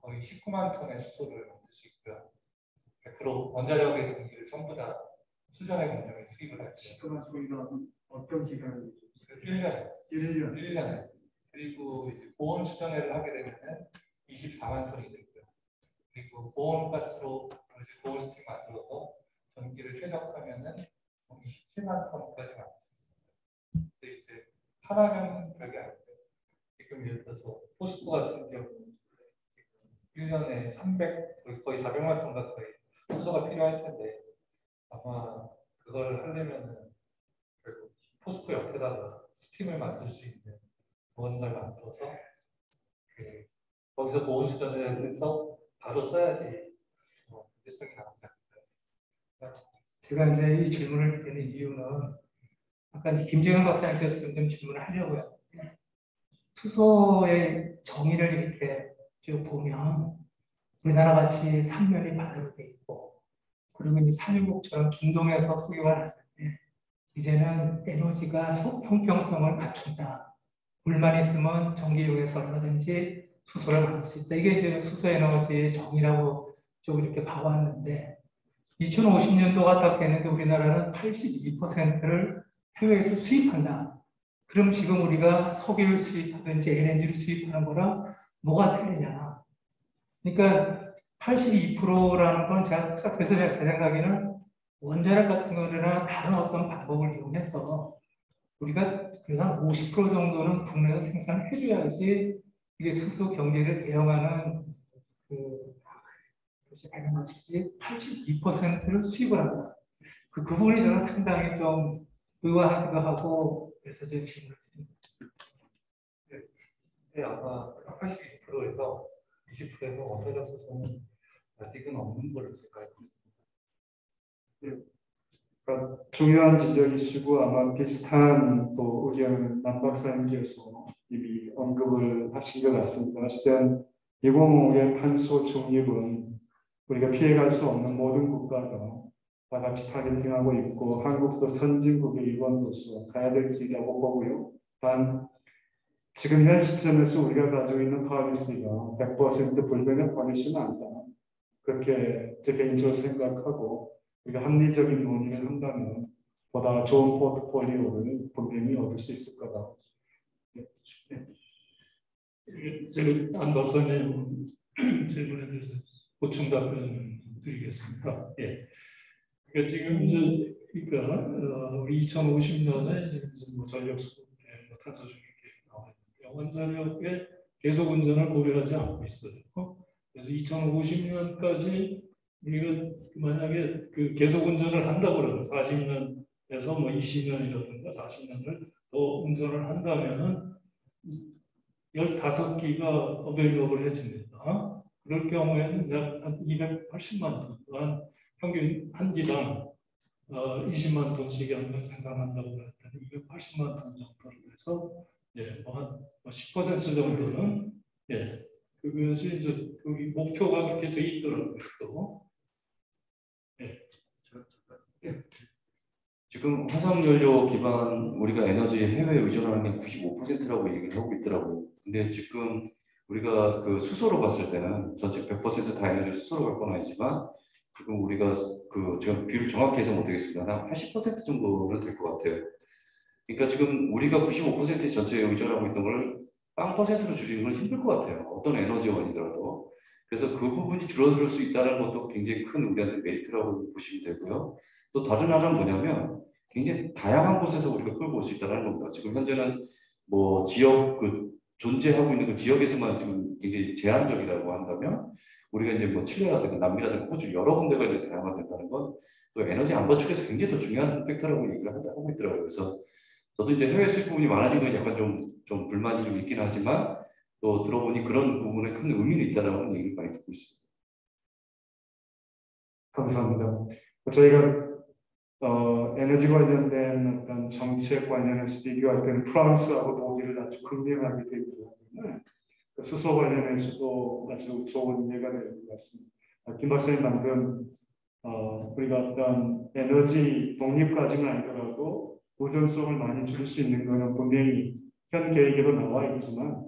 거의 19만 톤의 수소를 만들 수 있고요. 100% 원자력의 전기를 전부 다 수전의 공정에 투입을 할게요. 그런 소리가 어떤 기간이 1년에. 1년. 1년에. 그리고 이제 고온 수전회를 하게 되면은 24만 톤이 되고요. 그리고 고온 가스로 고온 스팀 만들어서 전기를 최적화하면은 27만 톤까지 만들 수 있습니다. 근데 이제 하나는 별게 아니고요. 지금 예를 들어서 포스코 같은 경우는 1년에 300, 거의 400만 톤 가까이 수소가 필요할 텐데 아마 그걸 하려면은 결국 포스코 옆에다가 스팀을 만들 수 있는 무언가를 만들어서 거기서 고온 수전을 해서 바로 써야지 문제성이 나오지 않을까요? 제가 이제 이 질문을 드리는 이유는 아까 김재현 박사님께서 좀 질문을 하려고요. 수소의 정의를 이렇게 쭉 보면 우리나라 같이 삼면이 바다로 돼 있고 그러면 이 산유국처럼 중동에서 석유가 났을 때 이제는 에너지가 형평성을 갖춘다. 물만 있으면 전기 이용해서 얼마든지 수소를 만들 수 있다. 이게 이제 수소 에너지의 정의라고 쭉 이렇게 봐왔는데 2050년도가 딱 되는데 우리나라는 82%를 해외에서 수입한다. 그럼 지금 우리가 석유를 수입하든지 LNG를 수입하는 거랑 뭐가 틀리냐. 그러니까 82%라는 건 제가 그래서 제 생각에는 원자력 같은 거나 다른 어떤 방법을 이용해서 우리가 그래서 한 50% 정도는 국내에서 생산을 해줘야지 이게 수소 경제를 대응하는 그것이 가능하지 82%를 수입을 한다. 그 부분이 저는 상당히 좀 의아하기도 하고 그래서 제 질문을 드립니다. 네, 아마 82%에서 20%에서 원자력 수소는 아직은 없는 걸로 제가 알고 있습니다. 그러니까 중요한 지적이시고 아마 비슷한 또 의견을 남 박사님께서 이미 언급을 하신 것 같습니다. 어쨌든 2050의 탄소 중립은 우리가 피해갈 수 없는 모든 국가가 다 같이 타겟팅하고 있고 한국도 선진국의 일원으로서 가야 될 길이라고 보고요. 단 지금 현 시점에서 우리가 가지고 있는 파리스가 100% 불변의 파리스는 아니다. 그렇게 제 개인적으로 생각하고 우리가 합리적인 논의를 한다면 보다 좋은 포트폴리오를 분명히 얻을 수 있을 거다. 안 박사님 질문에 대해서 보충 답변 드리겠습니다. 예. 그러니까 지금 이제 그러니까 우리 2050년에 지금 뭐 전력 수급, 탄소 중립 계획 나와 있는데 원자력의 계속 운전을 고려하지 않고 있어요. 그래서 2050년까지 우리가 만약에 그 계속 운전을 한다고 그러면 40년에서 뭐 20년이라든가 40년을 더 운전을 한다면은 15기가 어베일러블해집니다. 그럴 경우에는 약 한 280만 톤, 평균 한 기당 20만 톤씩 연간 생산한다고 했더니 280만 톤 정도를 해서 한 10% 정도는 그것이 이제 거기 목표가 그렇게 돼 있더라고요. 또. 지금 화석연료 기반 우리가 에너지 해외 의존하는 게 95%라고 얘기를 하고 있더라고요. 근데 지금 우리가 그 수소로 봤을 때는 전체 100%다 에너지 수소로 갈 건 아니지만 지금 우리가 그 제가 비율 정확히 해서 못하겠습니다. 한 80% 정도는 될 것 같아요. 그러니까 지금 우리가 95% 전체에 의존하고 있던 걸 0%로 줄이는 건 힘들 것 같아요. 어떤 에너지원이더라도. 그래서 그 부분이 줄어들 수 있다는 것도 굉장히 큰 우리한테 메리트라고 보시면 되고요. 또 다른 하나는 뭐냐면 굉장히 다양한 곳에서 우리가 끌고 올 수 있다는 겁니다. 지금 현재는 뭐 지역 그 존재하고 있는 그 지역에서만 지금 굉장히 제한적이라고 한다면 우리가 이제 뭐 칠레라든가 남미라든가 호주 여러 군데가 이제 다양화된다는 건 또 에너지 안보 측에서 굉장히 더 중요한 팩터라고 얘기를 하고 있더라고요. 그래서 저도 이제 해외 수입 부분이 많아진 건 약간 좀 불만이 좀 있긴 하지만 또 들어보니 그런 부분에 큰 의미는 있다는 얘기를 많이 듣고 있습니다. 감사합니다. 저희가 에너지 관련된 어떤 정책 관련해서 비교할 때는 프랑스하고 독일을 아주 극명하게 비교하잖아요. 수소 관련해서도 아주 좋은 예가 될 것 같습니다. 김 박사님 방금 우리가 어떤 에너지 독립까지는 아니더라도 보존성을 많이 줄 수 있는 것은 분명히 현 계획에도 나와 있지만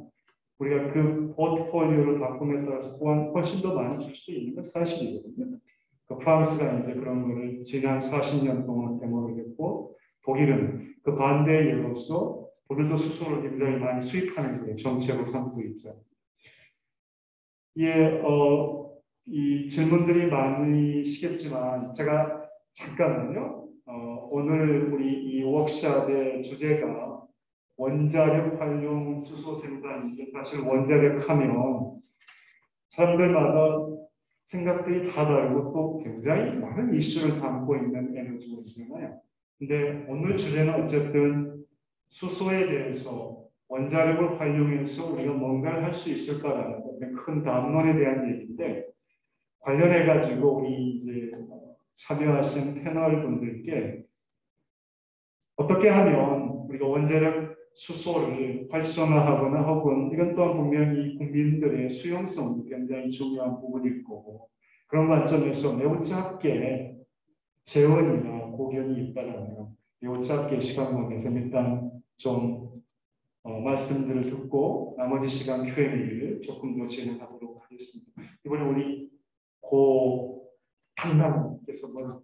우리가 그 포트폴리오를 바꿈에 따라서 또한 훨씬 더 많이 줄 수 있는 건 사실이거든요. 프랑스가 이제 그런 거를 지난 40년 동안 데모를 했고 독일은 그 반대의 예로서 독일도 수소를 굉장히 많이 수입하는 게 정책으로 삼고 있죠. 이 질문들이 많으시겠지만 제가 잠깐만요. 오늘 우리 이 워크숍의 주제가 원자력 활용 수소 생산인데 사실 원자력 하면 사람들마다 생각들이 다 다르고 또 굉장히 많은 이슈를 담고 있는 에너지원이잖아요. 근데 오늘 주제는 어쨌든 수소에 대해서 원자력을 활용해서 우리가 뭔가를 할 수 있을까라는 큰 담론에 대한 얘기인데 관련해 가지고 우리 이제 참여하신 패널 분들께 어떻게 하면 우리가 원자력 수소를 활성화하거나 혹은 이건 또한 분명히 국민들의 수용성도 굉장히 중요한 부분일 거고 그런 관점에서 매우 짧게 제언이나 고견이 있다라면 매우 짧게 시간 내서 일단 좀 말씀들을 듣고 나머지 시간 Q&A를 조금 더 진행하도록 하겠습니다. 이번에 우리 고 담당께서 뭐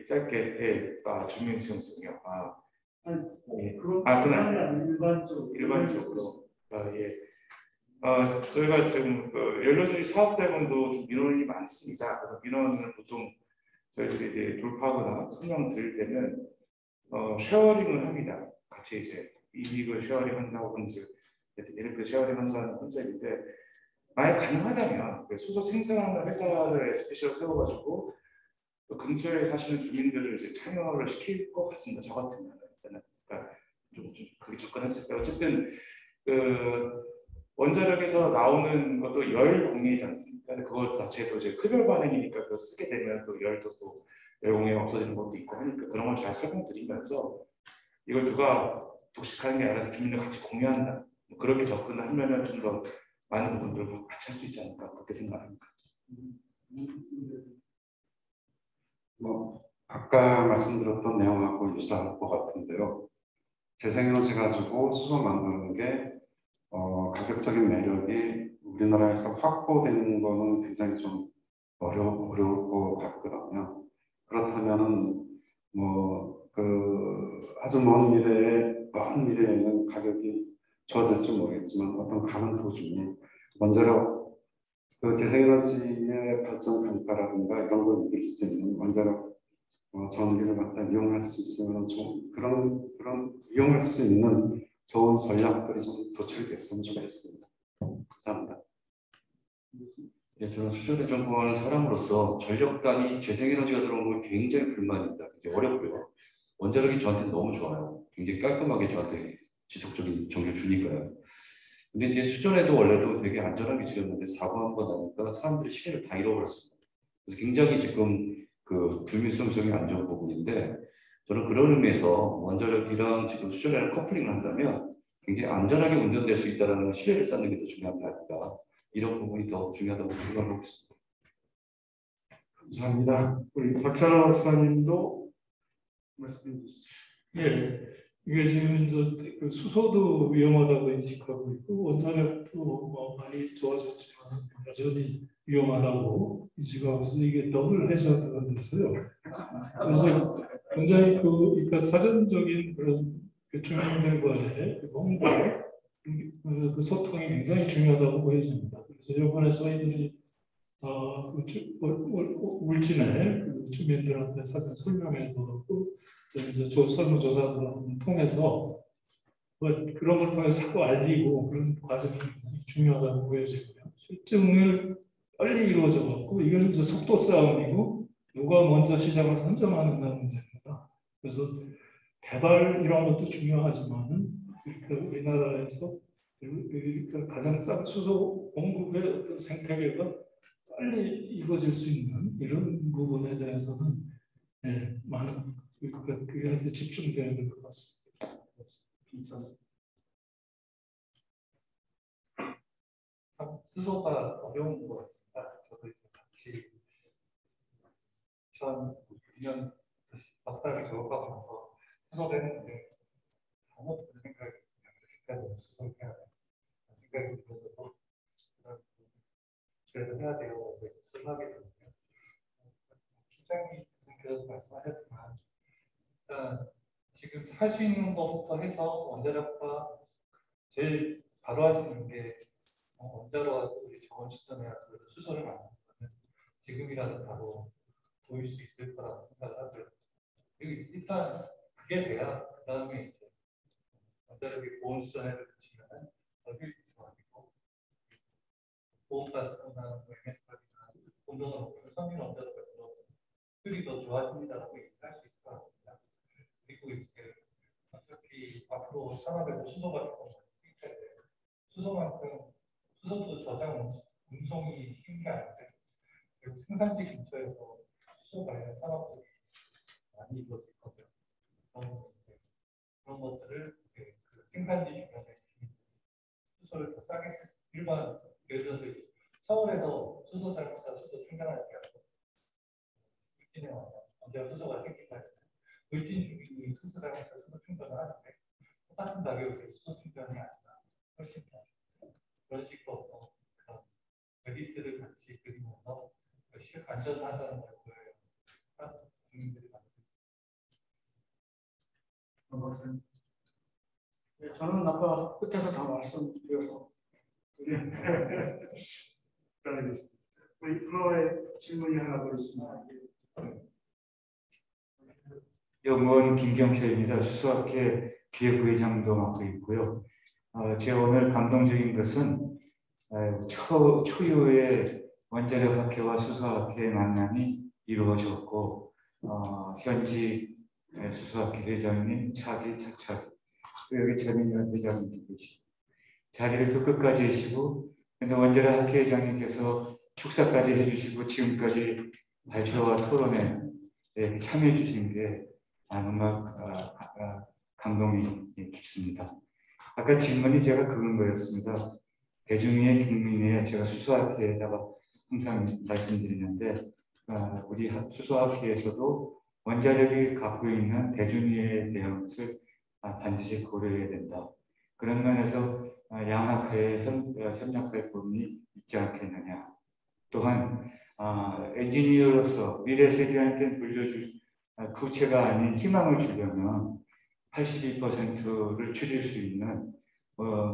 짧게 주민 수용성이요. 그건 일반적으로 저희가 지금 연료주의 사업대원도 좀 민원이 많습니다. 그래서 민원을 보통 저희들이 이제 돌파하거나 설명 드릴 때는 쉐어링을 합니다. 같이 이제 이익을 쉐어링한다고 이제 이렇게 쉐어링한다는 컨셉인데 만약 가능하다면 수소 생산하는 회사를 스페셜 세워가지고 또 근처에 사시는 주민들을 이제 참여를 시킬 것 같습니다. 저 같으면 일단은 그러니까 좀 그게 접근했을 때 어쨌든 그 원자력에서 나오는 것도 열 공해이지 않습니까? 그것 자체도 이제 흡열 반응이니까 그거 쓰게 되면 또 열도 또 열 공해가 없어지는 것도 있고 하니까 그런 걸 잘 설명드리면서 이걸 누가 독식하는 게 아니라 주민들 같이 공유한다. 그렇게 접근을 하면은 좀 더 많은 부분들을 같이 할 수 있지 않을까 그렇게 생각합니다. 아까 말씀드렸던 내용하고 유사할 것 같은데요. 재생에너지 가지고 수소 만드는 게 가격적인 매력이 우리나라에서 확보되는 거는 굉장히 좀 어려울 것 같거든요. 그렇다면은 아주 먼 미래에는 가격이 좋아질지 모르겠지만 어떤 가는 도중에 원자력 재생에너지의 발전 단가라든가 이런 걸 이길 수 있는 원자력 전기를 갖다 이용할 수 있으면 좀 그런 이용할 수 있는 좋은 전략들이 좀 도출됐으면 좋겠습니다. 감사합니다. 저는 수소를 전공하는 사람으로서 전력단위 재생에너지가 들어온 건 굉장히 불만입니다. 이제 어렵고요. 원자력이 저한테는 너무 좋아요. 굉장히 깔끔하게 저한테 지속적인 정보를 주니까요. 근데 이제 수전에도 원래도 되게 안전하게 지었는데 사고 한 번 나니까 사람들이 시계를 다 잃어버렸습니다. 그래서 굉장히 지금 그 불밀성성이 안 좋은 부분인데 저는 그런 의미에서 원자력이랑 지금 수전이랑 커플링을 한다면 굉장히 안전하게 운전될 수 있다는 신뢰를 쌓는 게 더 중요한 게 아닐까. 이런 부분이 더 중요하다고 생각하고 있습니다. 감사합니다. 우리 박찬호 박사님도 말씀해 주시죠. 예, 이게 지금 그 수소도 위험하다고 인식하고 있고 원자력도 뭐 많이 좋아졌지만 여전히 위험하다고 인식하고 있어서 이게 더블 해저드가 됐어요. 그래서 굉장히 그러니까 사전적인 그런 그 주민들과의 그 홍보, 그 소통이 굉장히 중요하다고 보여집니다. 그래서 이번에 저희들이 울진의 그 주민들한테 사전 설명회도 하고 이제 설문조사를 통해서 그런 걸 통해서 자꾸 알리고 그런 과정이 굉장히 중요하다고 보여지고요. 실증을 빨리 이루어져 갖고 이건 이제 속도 싸움이고 누가 먼저 시장을 선점하는 문제입니다. 그래서 개발 이런 것도 중요하지만은 우리나라에서 가장 싼 수소 공급의 어떤 생태계가 빨리 이루어질 수 있는 이런 부분에 대해서는 많은 그게 집중되어야 될 것 같습니다. 수소가 어려운 것 같습니다. 저도 이제 같이 2006년 박사를 졸업하고 나서 수소를 했는데 아무것도 생각이 그렇게까지 수소를 해야 돼. 생각이 들어서 그래도 해야 돼요. 그래서 수소를 하게 되거든요. 팀장님께서 말씀하셨지만 일단 지금 할 수 있는 것부터 해서 원자력과 제일 바로 할 수 있는 게 원자로와 우리 저온 시점에 수소를 만드는 거는 지금이라도 바로 보일 수 있을 거라고 생각을 하죠. 그리고 일단 그게 돼야 그 다음에 이제 원자력이 고온 시점에 그치면은 더 효율적이고 고온가스나 MS가스나 온도가 높으면 섬유 원자로가 들어오면 효율이 더 좋아집니다라고 얘기할 수 있을 것 같습니다. 그리고 이제 어차피 앞으로 산업에서 수소가 더 수입해야 돼요. 수소만큼 수소도 저장 운송이 힘든 게 아닌데 그리고 생산지 근처에서 수소 관련 산업들이 많이 이루어질 거고요. 그런 것들을 그 생산지 주변에 수소를 더 싸게 쓸 일반 예를 들어서 서울에서 수소 잘못해서 수소 충전할 때 울진에 와서 언제 수소가 생기다 울진 주민이 수소 잘못해서 수소 충전을 하는데 똑같은 가격으로 수소 충전이 아니라 훨씬 더 그런 식으로 그런 리스트를 같이 그리면서 안전하다는 걸 보여요. 주민들이 그것은 저는 아까 끝에서 다 말씀드려서 알겠습니다. 우리 프로의 질문이 하나 더 있습니다. 연구원 김경철입니다. 수소학회 기획부회장도 맡고 있고요. 제가 오늘 감동적인 것은 초유의 원자력학회와 수소학회의 만남이 이루어졌고 현지 수소학회 회장님 차기 차차기 여기 전인현 회장님도 계시고 자리를 그 끝까지 해주시고 근데 원자력학회 회장님께서 축사까지 해주시고 지금까지 발표와 토론에 참여해 주신 게 정말 감동이 깊습니다. 아까 질문이 제가 그건 거였습니다. 대중의 국민의 제가 수소학회에다가 항상 말씀드리는데 우리 수소학회에서도 원자력이 갖고 있는 대중의에 대한 것을 반드시 고려해야 된다. 그런 면에서 양학회에 협력할 부분이 있지 않겠느냐. 또한 엔지니어로서 미래 세대한테 물려줄 구체가 아닌 희망을 주려면 82%를 줄일 수 있는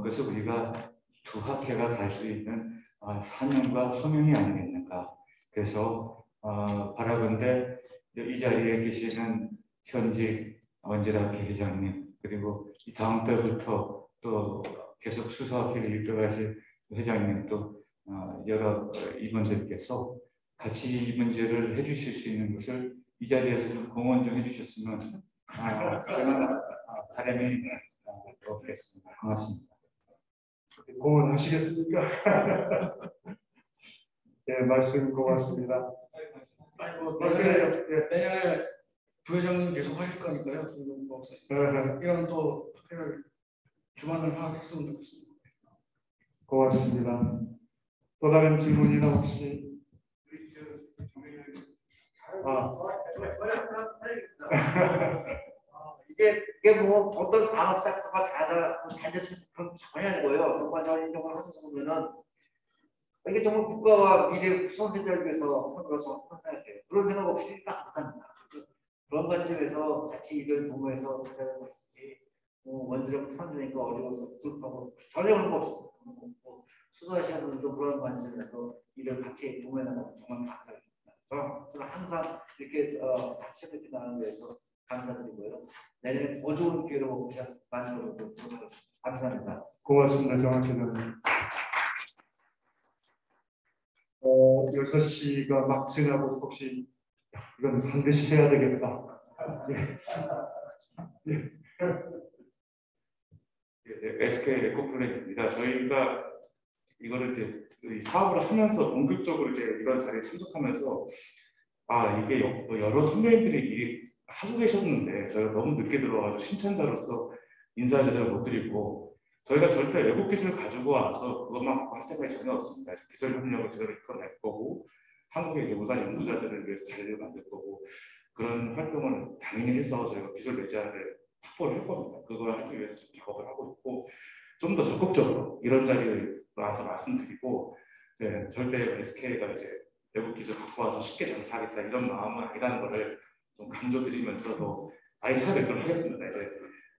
그래서 우리가 두 학회가 갈 수 있는 사명과 소명이 아니겠는가. 그래서 바라건대 이 자리에 계시는 현직 원자력학회 회장님 그리고 이 다음 달부터 또 계속 수소학회를 이끌어가실 회장님 또 여러 임원들께서 같이 이 문제를 해주실 수 있는 것을 이 자리에서 좀 공헌 좀 해주셨으면 저는 바람이 없겠습니다. 고맙습니다. 공헌하시겠습니까? 네, 말씀 고맙습니다. 아이고 그래요. 예. 내년에 부회장님 계속 하실 거니까요. 김동국 박사님. 이런 또 학회를 주관을 하겠으면 좋겠습니다. 고맙습니다. 또 다른 질문이나 혹시? 이게 뭐 어떤 산업 섹터가 잘 됐으면 그런 전혀 아니고요. 정말 저는 이런 하면서 보면은 이게 정말 국가와 미래 후손 세대를 위해서 하는 것을 생각해요. 그런 생각 없이 딱 못합니다. 그래서 그런 관점에서 같이 이걸 도모해서 하자는 것이지 원자력 산업이니까 어려워서 부족하고 전혀 그런 거 없습니다. 수소하시는 분들도 그런 관점에서 일을 같이 도모해 나가면 정말 감사하겠습니다. 저는 항상 이렇게 같이 이렇게 나가는 데서 감사드리고요. 내년에 더 좋은 기회를 만들어보도록 하겠습니다. 감사합니다. 고맙습니다. 정학회장님. 6시가 막 지나고 혹시 이건 반드시 해야 되겠다. 예. 네, SK 에코플랜트입니다. 저희가 이거를 이제 이 사업을 하면서 본격적으로 이제 이런 자리에 참석하면서 이게 여러 선배님들이 미리 하고 계셨는데 저희가 너무 늦게 들어와서 신천자로서 인사 제대로 못 드리고 저희가 절대 외국 기술을 가지고 와서 그것만 갖고 할 생각이 전혀 없습니다. 기술 협력을 제대로 이끌어낼 거고 한국의 이제 우산 연구자들을 위해서 자리를 만들 거고 그런 활동을 당연히 해서 저희가 기술 매자를 확보를 할 겁니다. 그걸 하기 위해서 지금 작업을 하고 있고 좀 더 적극적으로 이런 자리에 와서 말씀드리고 이제 절대 SK가 이제 외국 기술 갖고 와서 쉽게 장사하겠다 이런 마음은 아니라는 것을 좀 강조드리면서도 많이 찾아뵙도록 하겠습니다. 이제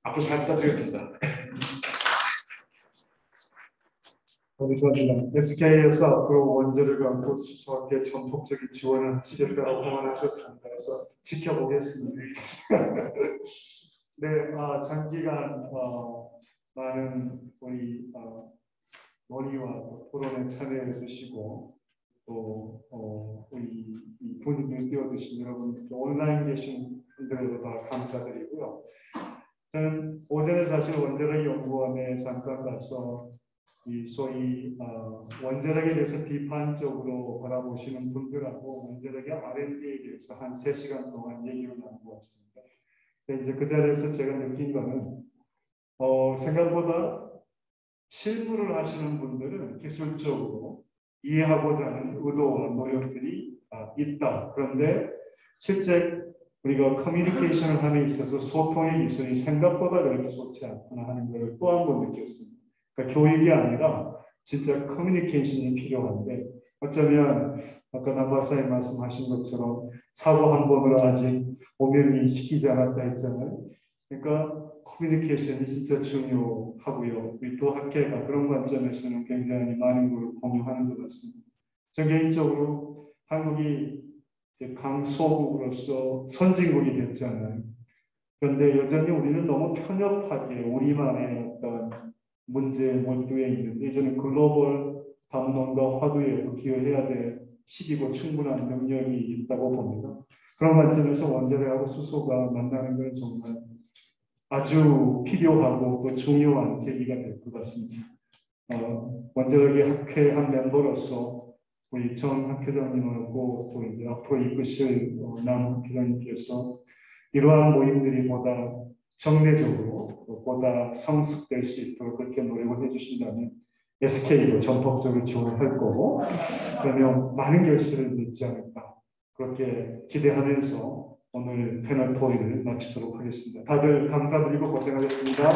앞으로 잘 부탁드리겠습니다. 감사합니다. SK에서 앞으로 원자를 갖고 수소학계 전폭적인 지원을 하시길 원하셨습니다. 그래서 지켜보겠습니다. 네, 장기간 많은 우리 논의와 토론에 참여해 주시고 또 우리 분위기를 띄워주신 여러분, 온라인 계신 분들에도 다 감사드리고요. 저는 오전에 사실 원자력 연구원에 잠깐 가서 이 소위 원자력에 대해서 비판적으로 바라보시는 분들하고 원자력의 R&D에 대해서 한 3시간 동안 얘기를 나누고 왔습니다. 근데 이제 그 자리에서 제가 느낀 거는 생각보다 실무를 하시는 분들은 기술적으로 이해하고자 하는 의도와 노력들이 있다. 그런데 실제 우리가 커뮤니케이션을 함에 있어서 소통의 기술이 생각보다 그렇게 좋지 않구나 하는 것을 또 한 번 느꼈습니다. 그러니까 교육이 아니라 진짜 커뮤니케이션이 필요한데 어쩌면 아까 남 박사님 말씀하신 것처럼 사고 한 번으로 아직 오명이 시키지 않았다 했잖아요. 그러니까 커뮤니케이션이 진짜 중요하고요. 우리 또 학회가 그런 관점에서는 굉장히 많은 걸 공유하는 것 같습니다. 저 개인적으로 한국이 이제 강소국으로서 선진국이 됐잖아요. 그런데 여전히 우리는 너무 편협하게 우리만의 어떤 문제에 몰두해 있는데 이제는 글로벌 담론과 화두에도 기여해야 될 시기고 충분한 능력이 있다고 봅니다. 그런 관점에서 원자력하고 수소가 만나는 건 정말 아주 필요하고 또 중요한 계기가 될 것 같습니다. 원자력의 학회 한 멤버로서 우리 정 학회장님하고 또 이제 앞으로 이끄실 남 학회장님께서 이러한 모임들이 보다 정례적으로 보다 성숙될 수 있도록 그렇게 노력을 해주신다면 SK도 전폭적으로 지원할 거고 그러면 많은 결실을 맺지 않을까 그렇게 기대하면서 오늘 패널 토의를 마치도록 하겠습니다. 다들 감사드리고 고생하셨습니다.